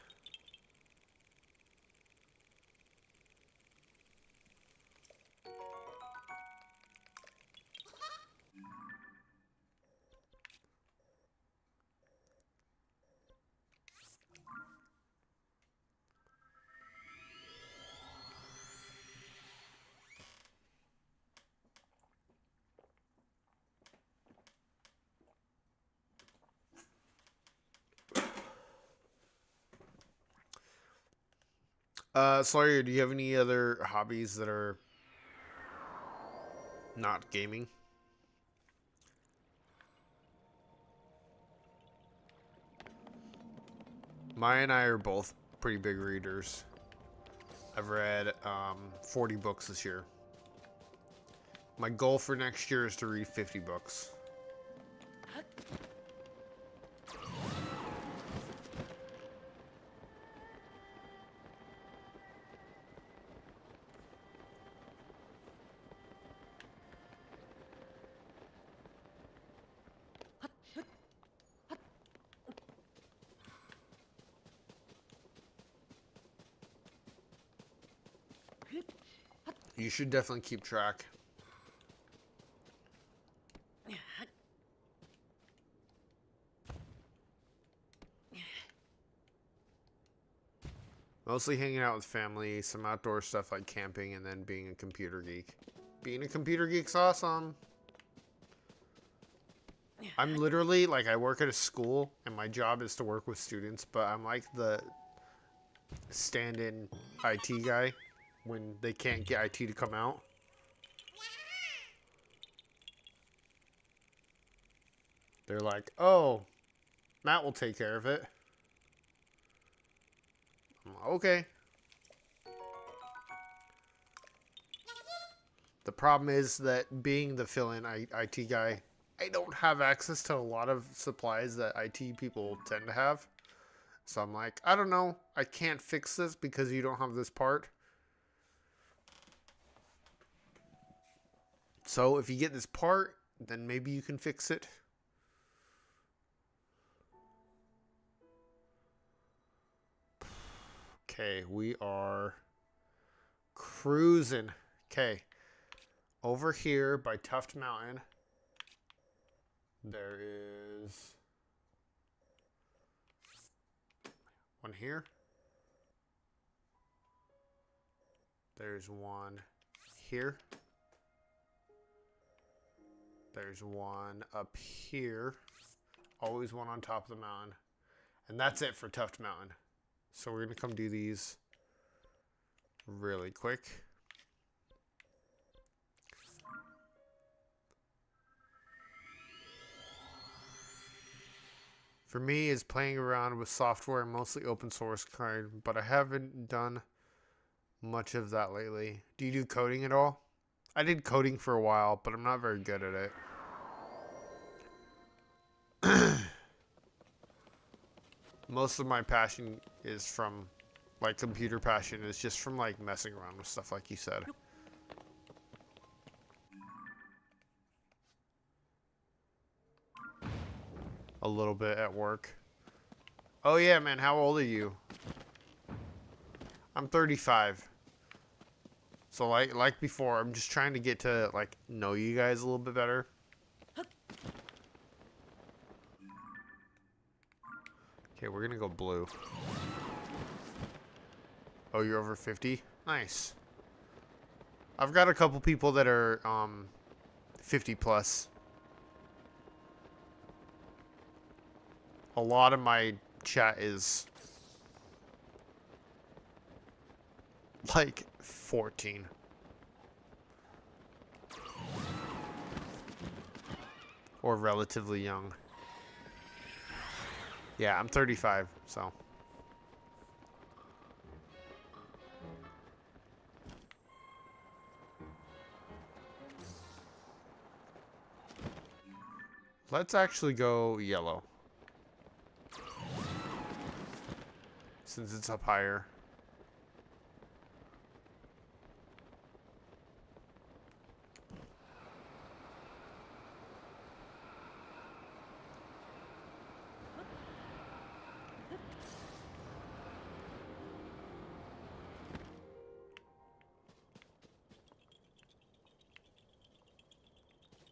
Speaker 1: Sawyer, do you have any other hobbies that are not gaming? Maya and I are both pretty big readers. I've read 40 books this year. My goal for next year is to read 50 books. You should definitely keep track. Mostly hanging out with family, some outdoor stuff like camping, and then being a computer geek. Being a computer geek's awesome. I'm literally, like, I work at a school, and my job is to work with students, but I'm like the stand-in IT guy when they can't get IT to come out. They're like, oh, Matt will take care of it. I'm like, okay. The problem is that being the fill-in IT guy, I don't have access to a lot of supplies that IT people tend to have. So I'm like, I don't know. I can't fix this because you don't have this part. So if you get this part, then maybe you can fix it. Okay, we are cruising. Okay. Over here by Tuft Mountain, there is one here. There's one here. There's one up here. Always one on top of the mountain. And that's it for Tuft Mountain. So we're going to come do these really quick. For me, is playing around with software, mostly open source kind, but I haven't done much of that lately. Do you do coding at all? I did coding for a while, but I'm not very good at it. Most of my passion is from, like, computer passion is just from, like, messing around with stuff like you said. A little bit at work. Oh yeah, man, how old are you? I'm 35. So like before, I'm just trying to get to, like, know you guys a little bit better. Okay, we're gonna go blue. Oh, you're over 50? Nice. I've got a couple people that are 50 plus. A lot of my chat is like 14. Or relatively young. Yeah, I'm 35, so. Let's actually go yellow. Since it's up higher.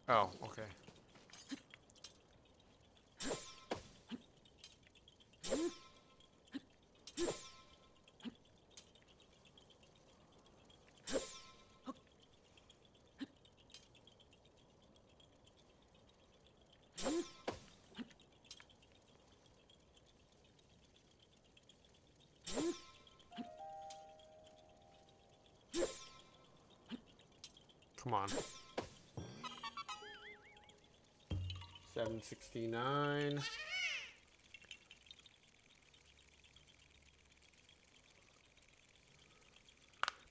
Speaker 1: Oh, okay. Come on. 769.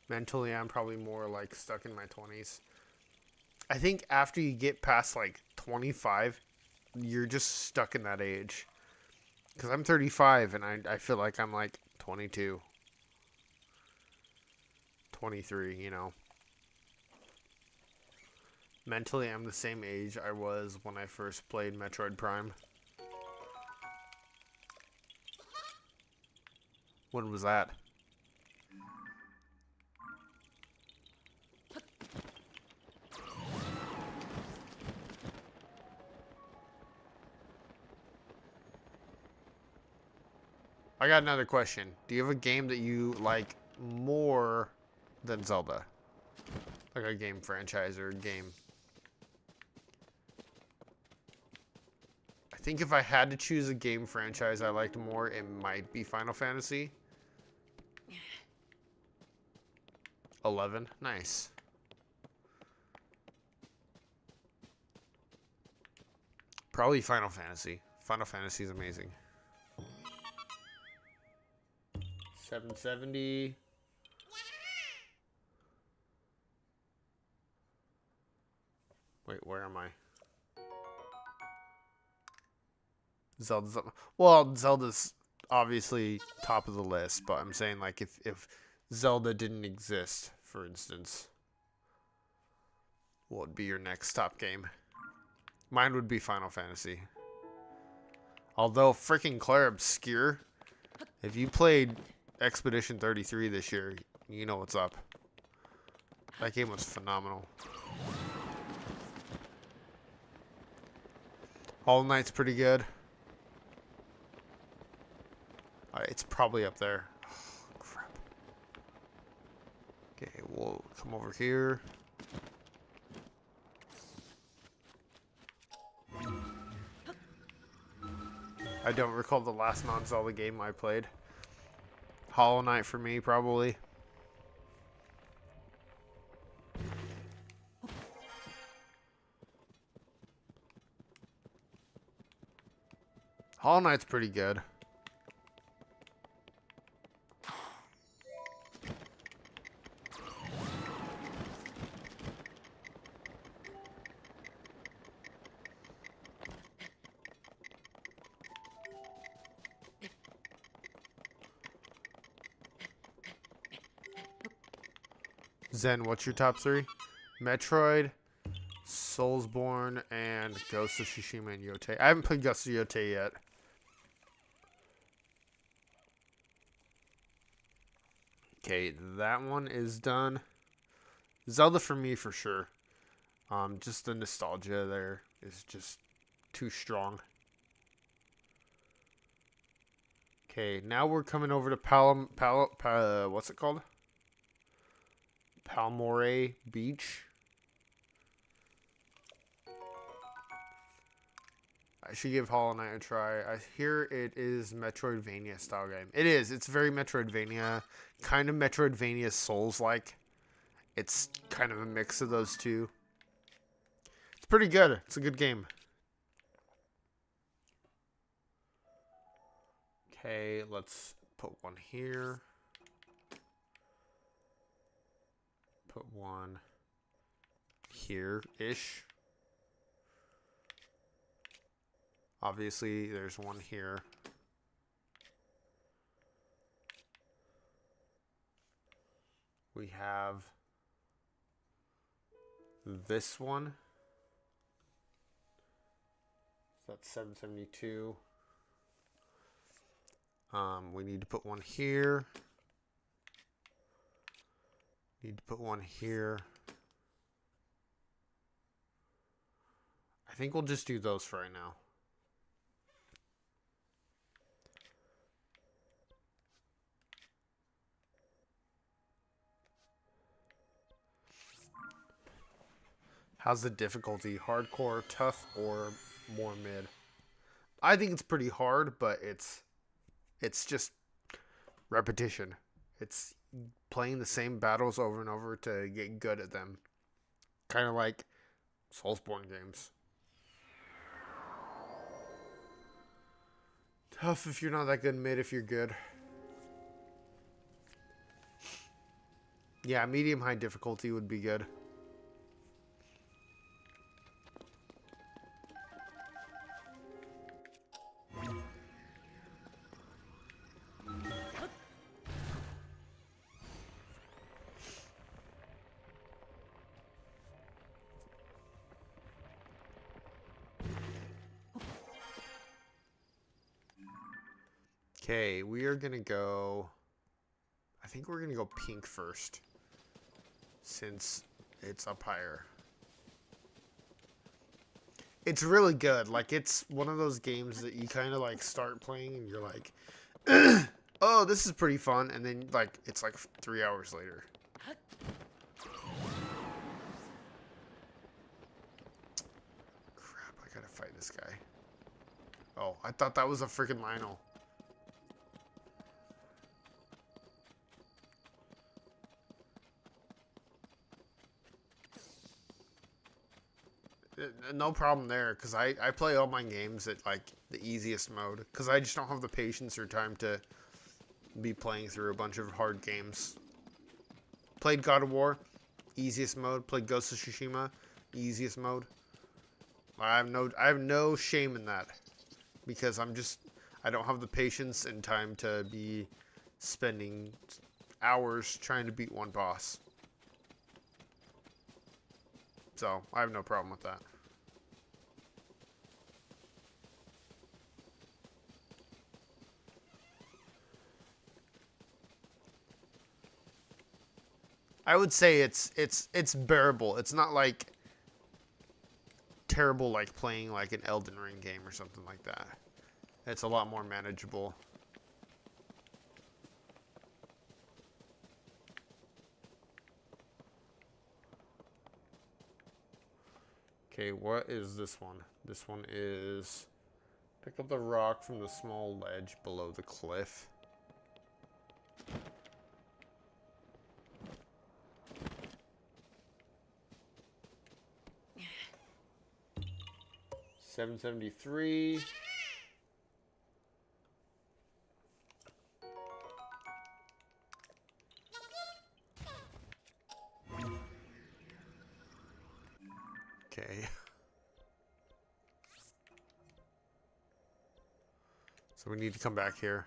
Speaker 1: Mentally, I'm probably more like stuck in my 20s. I think after you get past like 25, you're just stuck in that age. Because I'm 35 and I feel like I'm like 22, 23, you know. Mentally, I'm the same age I was when I first played Metroid Prime. When was that? I got another question. Do you have a game that you like more than Zelda? Like a game franchise or a game? I think if I had to choose a game franchise I liked more, it might be Final Fantasy. 11. Nice. Probably Final Fantasy. Final Fantasy is amazing. 770. Wait, where am I? Zelda's up. Well, Zelda's obviously top of the list, but I'm saying like if Zelda didn't exist, for instance, what would be your next top game? Mine would be Final Fantasy. Although freaking Claire Obscure, if you played Expedition 33 this year, you know what's up. That game was phenomenal. Hollow Knight's pretty good. It's probably up there. Oh, crap. Okay, we'll come over here. I don't recall the last non-Zelda game I played. Hollow Knight for me, probably. Hollow Knight's pretty good. Zen, what's your top three? Metroid, Soulsborne, and Ghost of Tsushima and Yotei. I haven't played Ghost of Yotei yet. Okay, that one is done. Zelda for me for sure. Just the nostalgia there is just too strong. Okay, now we're coming over to what's it called? Palmore Beach. I should give Hollow Knight a try. I hear it is Metroidvania style game. It is. It's very Metroidvania. Kind of Metroidvania Souls-like. It's kind of a mix of those two. It's pretty good. It's a good game. Okay, let's put one here. Put one here-ish. Obviously, there's one here. We have this one. That's 772. We need to put one here. Need to put one here. I think we'll just do those for right now. How's the difficulty? Hardcore, tough, or more mid? I think it's pretty hard, but it's just repetition. It's playing the same battles over and over to get good at them. Kind of like Soulsborne games. Tough if you're not that good, mid if you're good. Yeah, medium-high difficulty would be good. Okay, we are going to go... I think we're going to go pink first. Since it's up higher. It's really good. Like, it's one of those games that you kind of, like, start playing and you're like, Oh, this is pretty fun. And then, like, it's like 3 hours later. Crap, I gotta fight this guy. Oh, I thought that was a freaking Lionel. No problem there, because I play all my games at, like, the easiest mode. Because I just don't have the patience or time to be playing through a bunch of hard games. Played God of War, easiest mode. Played Ghost of Tsushima, easiest mode. I have no shame in that. Because I don't have the patience and time to be spending hours trying to beat one boss. So, I have no problem with that. I would say it's bearable. It's not like terrible like playing like an Elden Ring game or something like that. It's a lot more manageable. Okay, what is this one? This one is pick up the rock from the small ledge below the cliff. $773. Okay. So we need to come back here.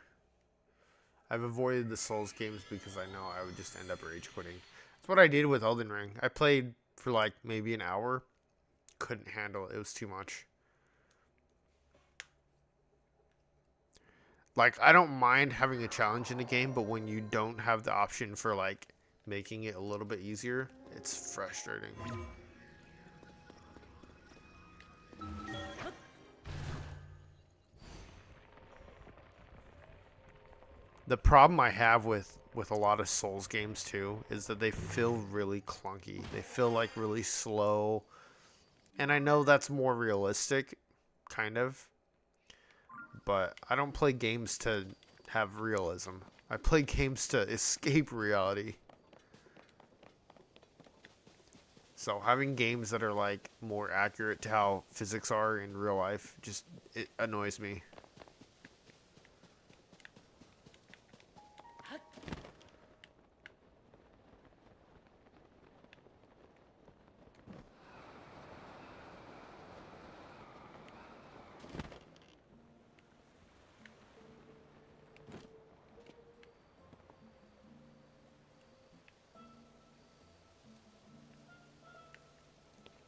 Speaker 1: I've avoided the Souls games because I know I would just end up rage quitting. That's what I did with Elden Ring. I played for like maybe an hour. Couldn't handle it. It was too much. Like, I don't mind having a challenge in a game, but when you don't have the option for like making it a little bit easier, it's frustrating. The problem I have with a lot of Souls games too is that they feel really clunky. They feel like really slow. And I know that's more realistic, kind of. But I don't play games to have realism. I play games to escape reality. So having games that are like more accurate to how physics are in real life, just it annoys me.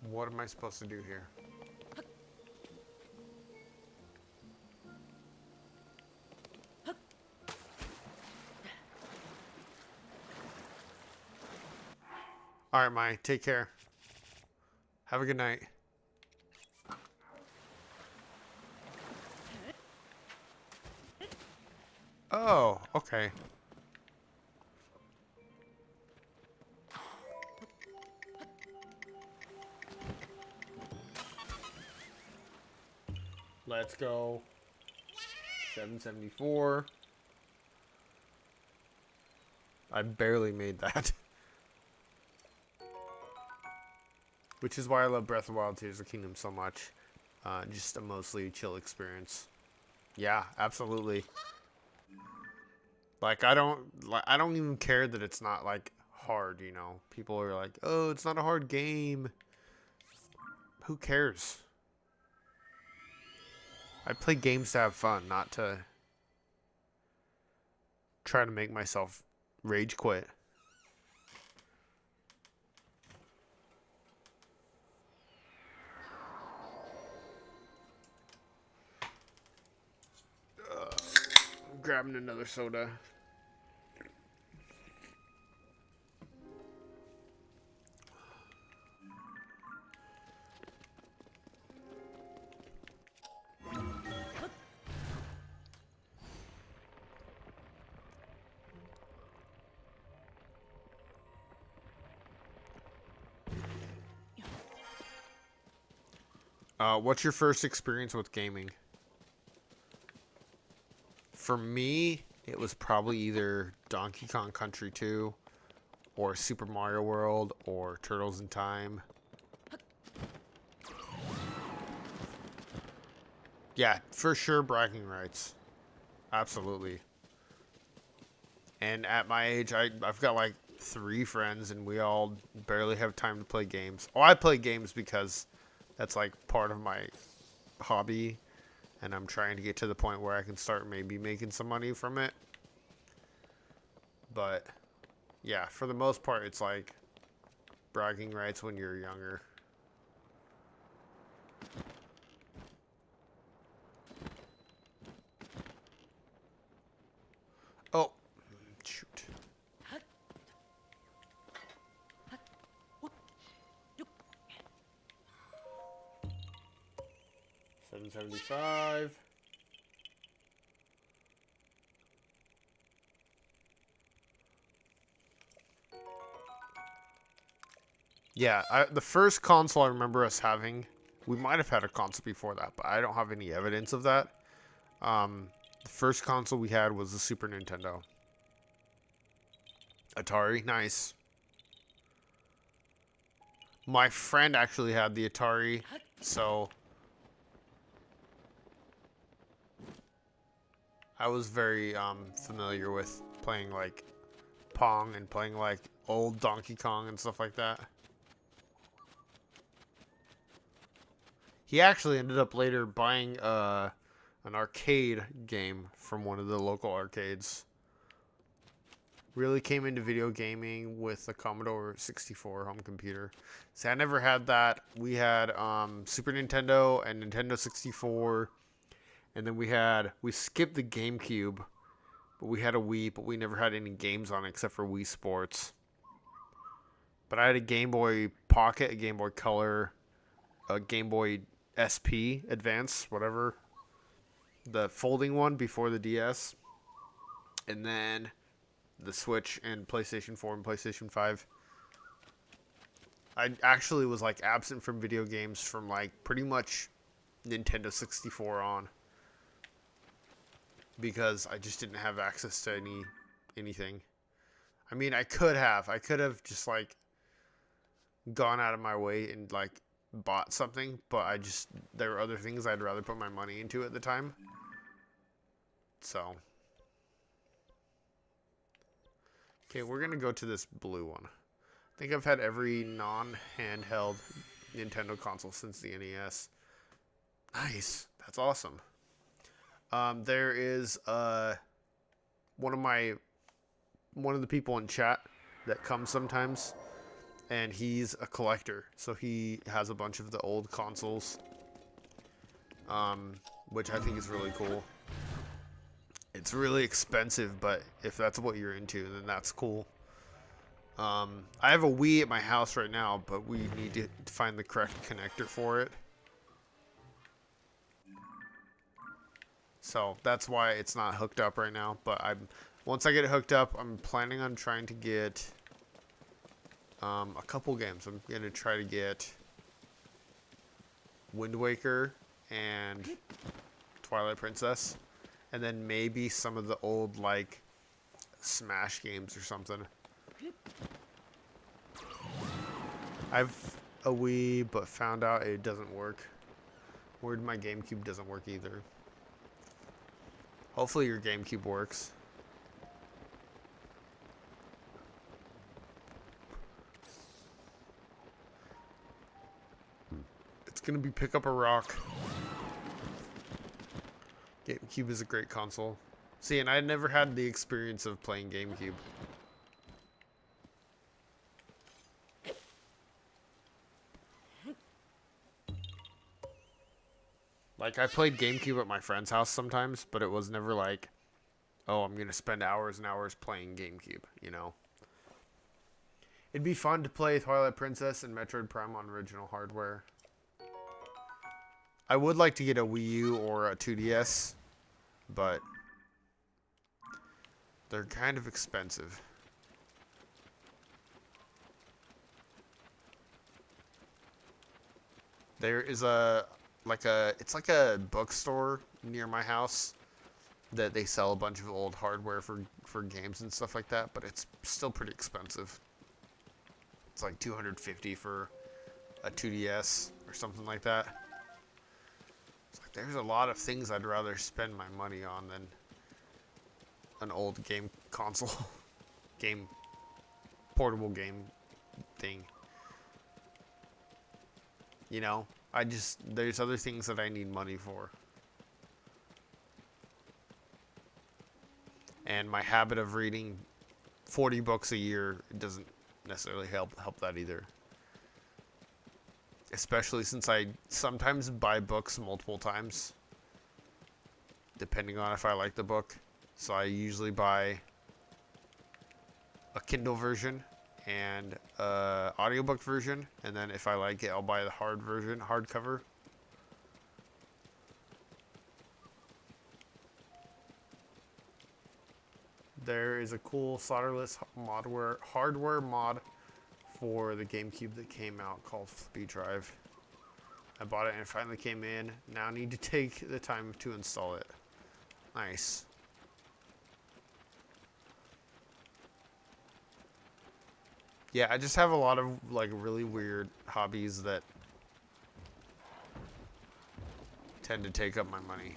Speaker 1: What am I supposed to do here? Alright, Mai, take care. Have a good night. Oh, okay. Let's go. 774. I barely made that. Which is why I love Breath of the Wild Tears of the Kingdom so much. Just a mostly chill experience. Yeah, absolutely. Like I don't even care that it's not like hard, you know. People are like, "Oh, it's not a hard game." Who cares? I play games to have fun, not to try to make myself rage quit. I'm grabbing another soda. What's your first experience with gaming? For me, it was probably either Donkey Kong Country 2 or Super Mario World or Turtles in Time. Yeah, for sure bragging rights. Absolutely. And at my age, I've got like 3 friends and we all barely have time to play games. Oh, I play games because that's like part of my hobby and I'm trying to get to the point where I can start maybe making some money from it. But yeah, for the most part, it's like bragging rights when you're younger. Oh, shoot. 775. Yeah, the first console I remember us having, we might have had a console before that, but I don't have any evidence of that. The first console we had was the Super Nintendo. Atari, nice. My friend actually had the Atari, so I was very familiar with playing like Pong and playing like old Donkey Kong and stuff like that. He actually ended up later buying an arcade game from one of the local arcades. Really came into video gaming with the Commodore 64 home computer. See, I never had that. We had Super Nintendo and Nintendo 64, and then we skipped the GameCube, but we had a Wii, but we never had any games on it except for Wii Sports. But I had a Game Boy Pocket, a Game Boy Color, a Game Boy SP Advance, whatever, the folding one before the DS, and then the Switch and PlayStation 4 and PlayStation 5. I actually was like absent from video games from like pretty much Nintendo 64 on because I just didn't have access to anything. I mean, I could have just like gone out of my way and like bought something, but there were other things I'd rather put my money into at the time. So, okay, we're gonna go to this blue one. I think I've had every non-handheld Nintendo console since the NES. Nice, that's awesome. There is one of the people in chat that comes sometimes, and he's a collector, so he has a bunch of the old consoles, which I think is really cool. It's really expensive, but if that's what you're into, then that's cool. I have a Wii at my house right now, but we need to find the correct connector for it. So that's why it's not hooked up right now. But once I get it hooked up, I'm planning on trying to get a couple games. I'm gonna try to get Wind Waker and Twilight Princess, and then maybe some of the old like Smash games or something. I've a Wii, but found out it doesn't work. Weird, my GameCube doesn't work either. Hopefully your GameCube works. It's gonna be Pick Up a Rock. GameCube is a great console. See, and I never had the experience of playing GameCube. Like, I played GameCube at my friend's house sometimes, but it was never like, oh, I'm going to spend hours and hours playing GameCube, you know? It'd be fun to play Twilight Princess and Metroid Prime on original hardware. I would like to get a Wii U or a 2DS, but they're kind of expensive. There is a it's like a bookstore near my house that they sell a bunch of old hardware for games and stuff like that, but it's still pretty expensive. It's like 250 for a 2DS or something like that. It's like there's a lot of things I'd rather spend my money on than an old game console, game portable game thing. You know, there's other things that I need money for. And my habit of reading 40 books a year doesn't necessarily help that either. Especially since I sometimes buy books multiple times, depending on if I like the book. So I usually buy a Kindle version and a audiobook version, and then if I like it, I'll buy the hardcover. There is a cool solderless hardware mod for the GameCube that came out called Flippy Drive. I bought it and it finally came in. Now I need to take the time to install it. Nice. Yeah, I just have a lot of like really weird hobbies that tend to take up my money.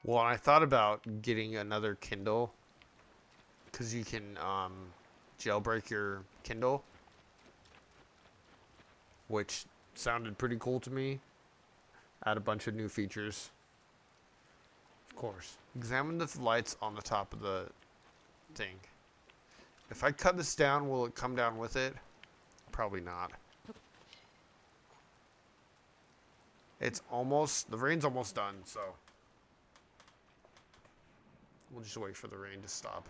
Speaker 1: Well, I thought about getting another Kindle because you can jailbreak your Kindle, which sounded pretty cool to me. Add a bunch of new features. Of course. Examine the lights on the top of the thing. If I cut this down, will it come down with it? Probably not. The rain's almost done, so we'll just wait for the rain to stop.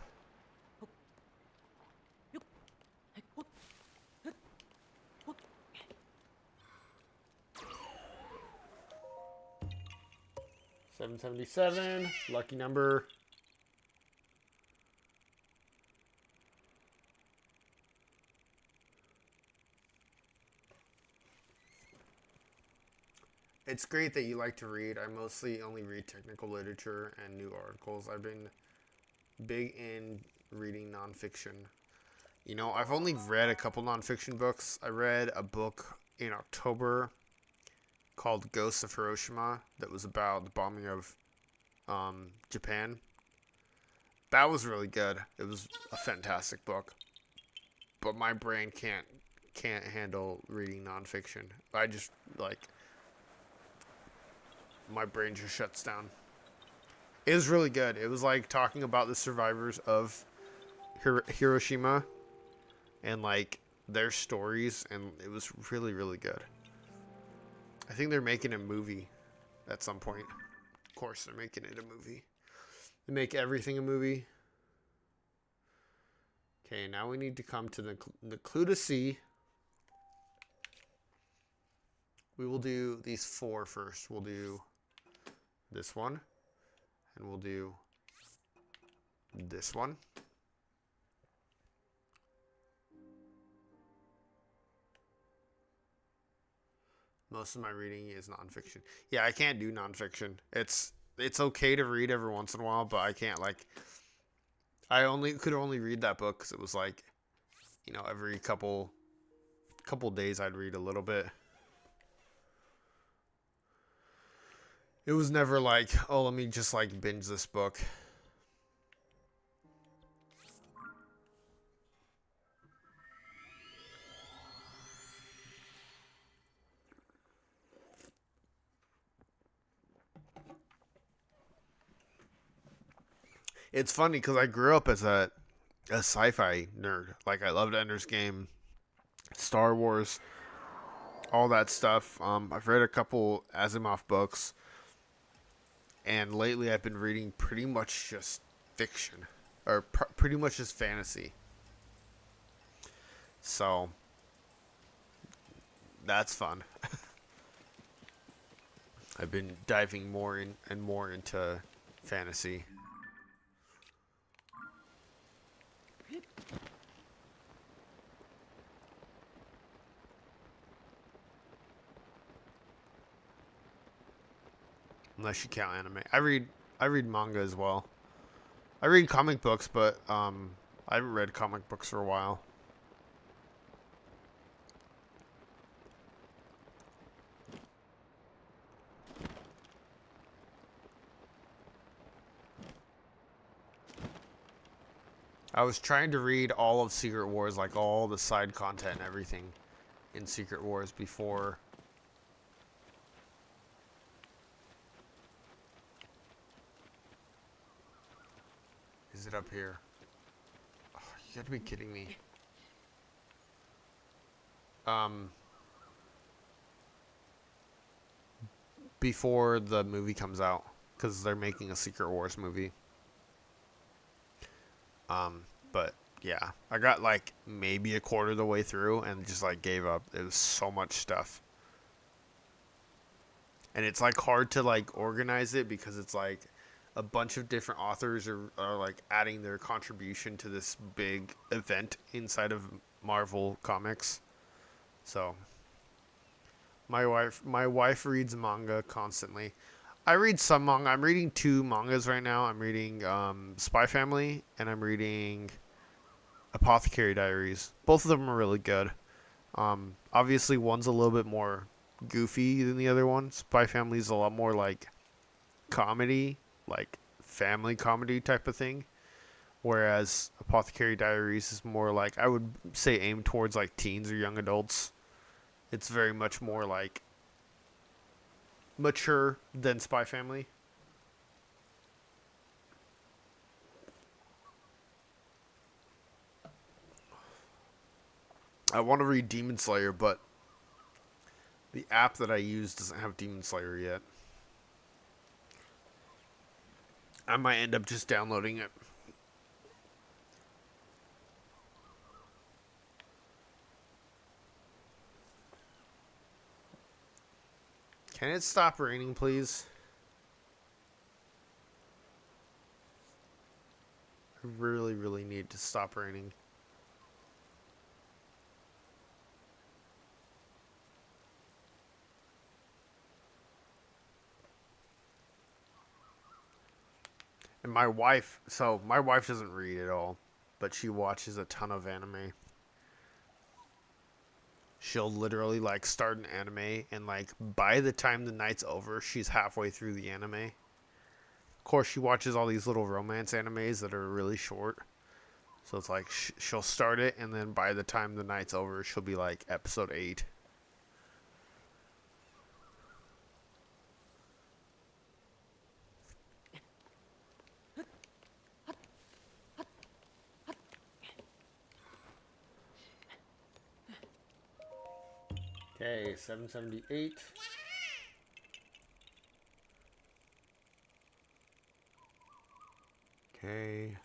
Speaker 1: $777, lucky number. It's great that you like to read. I mostly only read technical literature and new articles. I've been big in reading nonfiction. You know, I've only read a couple nonfiction books. I read a book in October called Ghosts of Hiroshima that was about the bombing of Japan. That was really good. It was a fantastic book. But my brain can't handle reading nonfiction. I just my brain just shuts down. It was really good. It was like talking about the survivors of Hiroshima and like their stories, and it was really, really good. I think they're making a movie at some point. Of course, they're making it a movie. They make everything a movie. Okay, now we need to come to the clue to see. We will do these 4 first. We'll do this one, and we'll do this one. Most of my reading is nonfiction. Yeah, I can't do nonfiction. It's okay to read every once in a while, but I can't I could only read that book because it was like, you know, every couple days I'd read a little bit. It was never like, oh, let me just like binge this book. It's funny because I grew up as a sci-fi nerd. Like I loved Ender's Game, Star Wars, all that stuff. I've read a couple Asimov books, And lately I've been reading pretty much just fiction. Or pretty much just fantasy. So, that's fun. I've been diving more in and more into fantasy. Unless you count anime. I read manga as well. I read comic books, but I haven't read comic books for a while. I was trying to read all of Secret Wars, like all the side content and everything in Secret Wars before. Is it up here? Oh, you gotta be kidding me. Before the movie comes out, because they're making a Secret Wars movie. But yeah, I got like maybe a quarter of the way through and just like gave up. It was so much stuff. And it's like hard to like organize it because it's like a bunch of different authors are like adding their contribution to this big event inside of Marvel Comics. So my wife reads manga constantly. I read some manga. I'm reading 2 mangas right now. I'm reading Spy Family and I'm reading Apothecary Diaries. Both of them are really good. Obviously one's a little bit more goofy than the other one. Spy Family is a lot more like comedy, like family comedy type of thing. Whereas Apothecary Diaries is more like, I would say, aimed towards like teens or young adults. It's very much more like mature than Spy Family. I want to read Demon Slayer, but the app that I use doesn't have Demon Slayer yet. I might end up just downloading it. Can it stop raining, please? I really, really need to stop raining. And my wife doesn't read at all, but she watches a ton of anime. She'll literally like start an anime and like by the time the night's over, she's halfway through the anime. Of course, she watches all these little romance animes that are really short. So it's like she'll start it and then by the time the night's over, she'll be like episode 8. Okay, 778. Okay.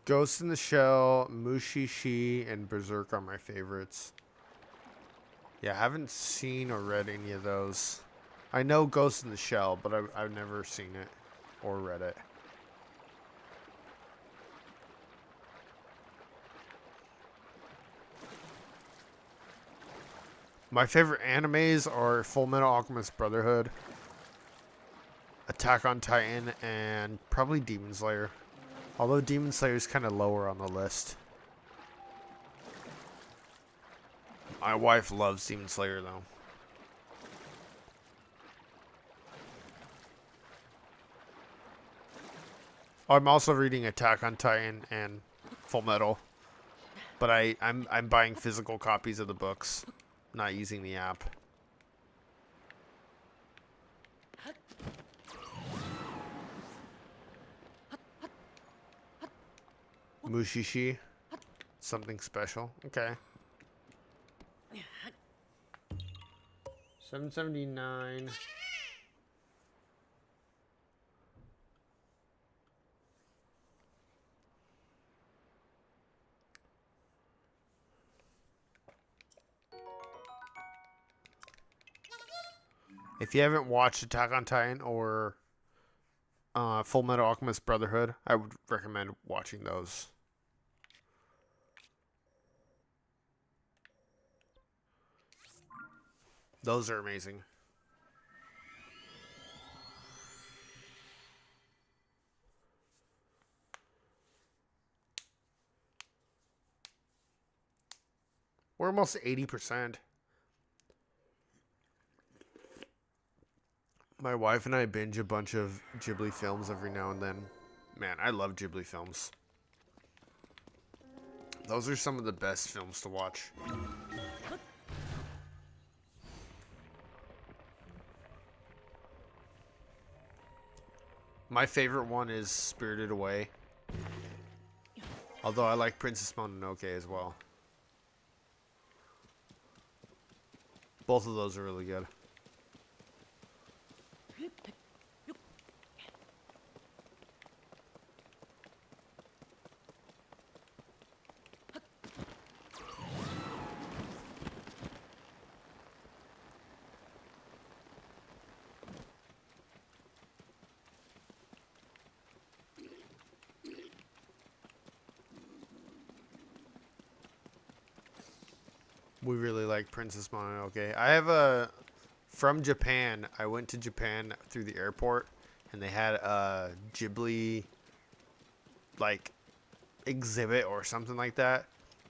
Speaker 1: Ghost in the Shell, Mushishi, and Berserk are my favorites. Yeah, I haven't seen or read any of those. I know Ghost in the Shell, but I've never seen it or read it. My favorite animes are Full Metal Alchemist Brotherhood, Attack on Titan, and probably Demon Slayer. Although Demon Slayer is kind of lower on the list. My wife loves Demon Slayer though. I'm also reading Attack on Titan and Full Metal, but I'm buying physical copies of the books not using the app. Mushishi. Something special. Okay. 779. If you haven't watched Attack on Titan or Full Metal Alchemist Brotherhood, I would recommend watching those. Those are amazing. We're almost 80%. My wife and I binge a bunch of Ghibli films every now and then. Man, I love Ghibli films. Those are some of the best films to watch. My favorite one is Spirited Away. Although I like Princess Mononoke as well. Both of those are really good. We really like Princess Mononoke. I have a... From Japan, I went to Japan through the airport, and they had a Ghibli, like, exhibit or something like that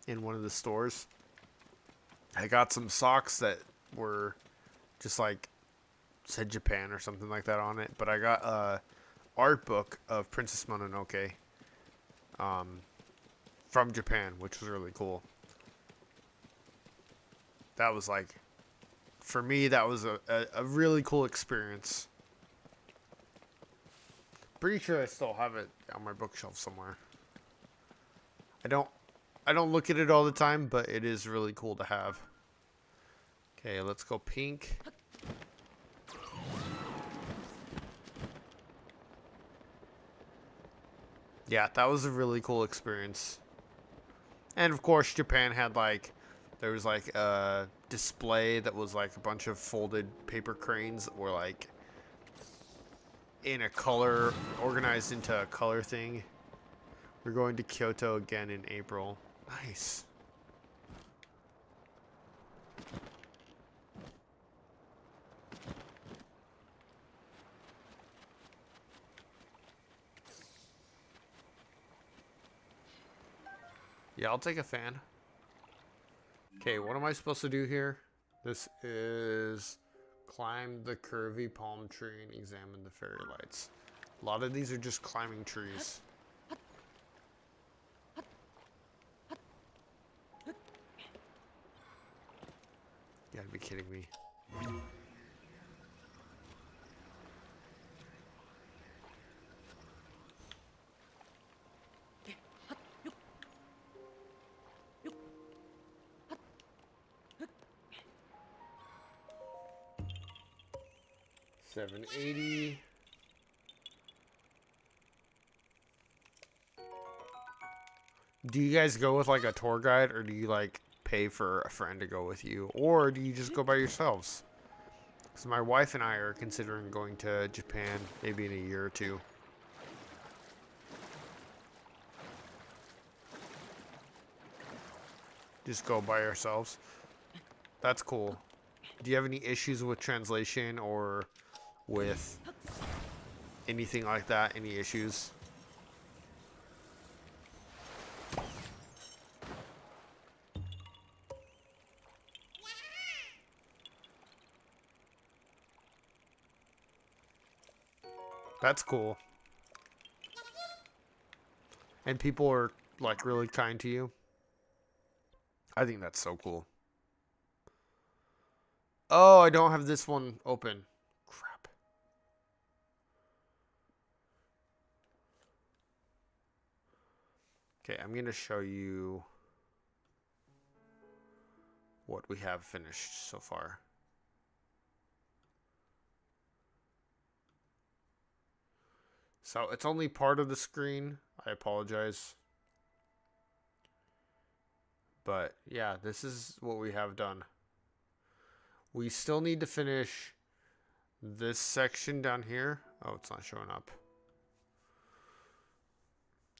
Speaker 1: in one of the stores. I got some socks that were just, like, said Japan or something like that on it. But I got a art book of Princess Mononoke from Japan, which was really cool. That was like, for me, that was a really cool experience. Pretty sure I still have it on my bookshelf somewhere. I don't look at it all the time, but it is really cool to have. Okay, let's go pink. Yeah, that was a really cool experience. And of course, Japan had like, there was like a display that was like a bunch of folded paper cranes that were like in a color, organized into a color thing. We're going to Kyoto again in April. Nice. Yeah, I'll take a fan. Okay, what am I supposed to do here? This is climb the curvy palm tree and examine the fairy lights. A lot of these are just climbing trees. You gotta be kidding me. $780. Do you guys go with like a tour guide, or do you like pay for a friend to go with you, or do you just go by yourselves? Because my wife and I are considering going to Japan maybe in a year or two. Just go by ourselves. That's cool. Do you have any issues with translation or with anything like that? Any issues? That's cool. And people are like really kind to you. I think that's so cool. Oh, I don't have this one open. Crap. Okay, I'm going to show you what we have finished so far. So it's only part of the screen. I apologize. But yeah, this is what we have done. We still need to finish this section down here. Oh, it's not showing up.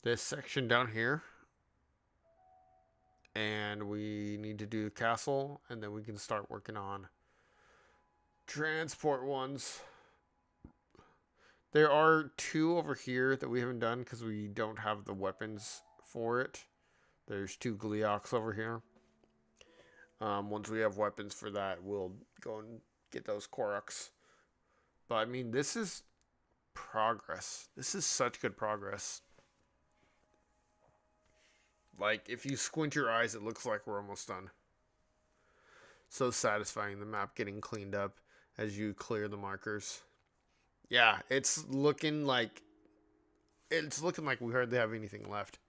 Speaker 1: This section down here. And we need to do the castle. And then we can start working on transport ones. There are 2 over here that we haven't done because we don't have the weapons for it. There's 2 Gleoks over here. Once we have weapons for that, we'll go and get those Koroks. But I mean, this is progress. This is such good progress. Like, if you squint your eyes, it looks like we're almost done. So satisfying, the map getting cleaned up as you clear the markers. Yeah, it's looking like we hardly have anything left.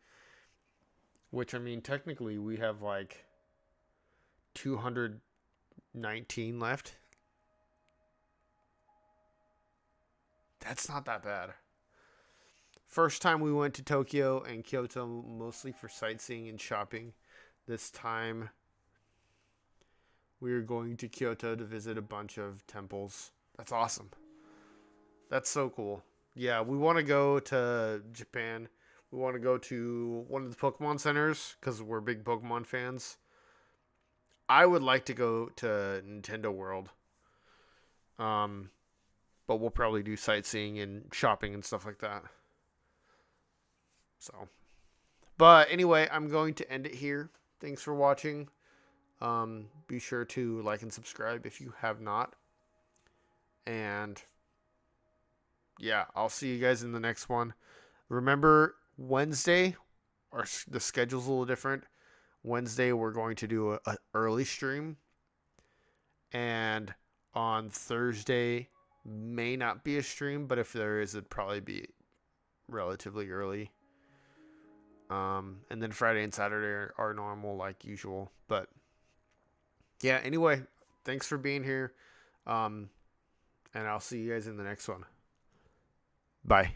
Speaker 1: Which, I mean, technically we have like 219 left. That's not that bad. First time we went to Tokyo and Kyoto mostly for sightseeing and shopping. This time we are going to Kyoto to visit a bunch of temples. That's awesome. That's so cool. Yeah, we want to go to Japan. We want to go to one of the Pokemon centers because we're big Pokemon fans. I would like to go to Nintendo World. But we'll probably do sightseeing and shopping and stuff like that. So, but anyway, I'm going to end it here. Thanks for watching. Be sure to like and subscribe if you have not. And yeah, I'll see you guys in the next one. Remember, Wednesday, the schedule's a little different. Wednesday, we're going to do an early stream. And on Thursday, may not be a stream, but if there is, it'd probably be relatively early. And then Friday and Saturday are normal like usual. But yeah, anyway, thanks for being here. And I'll see you guys in the next one. Bye.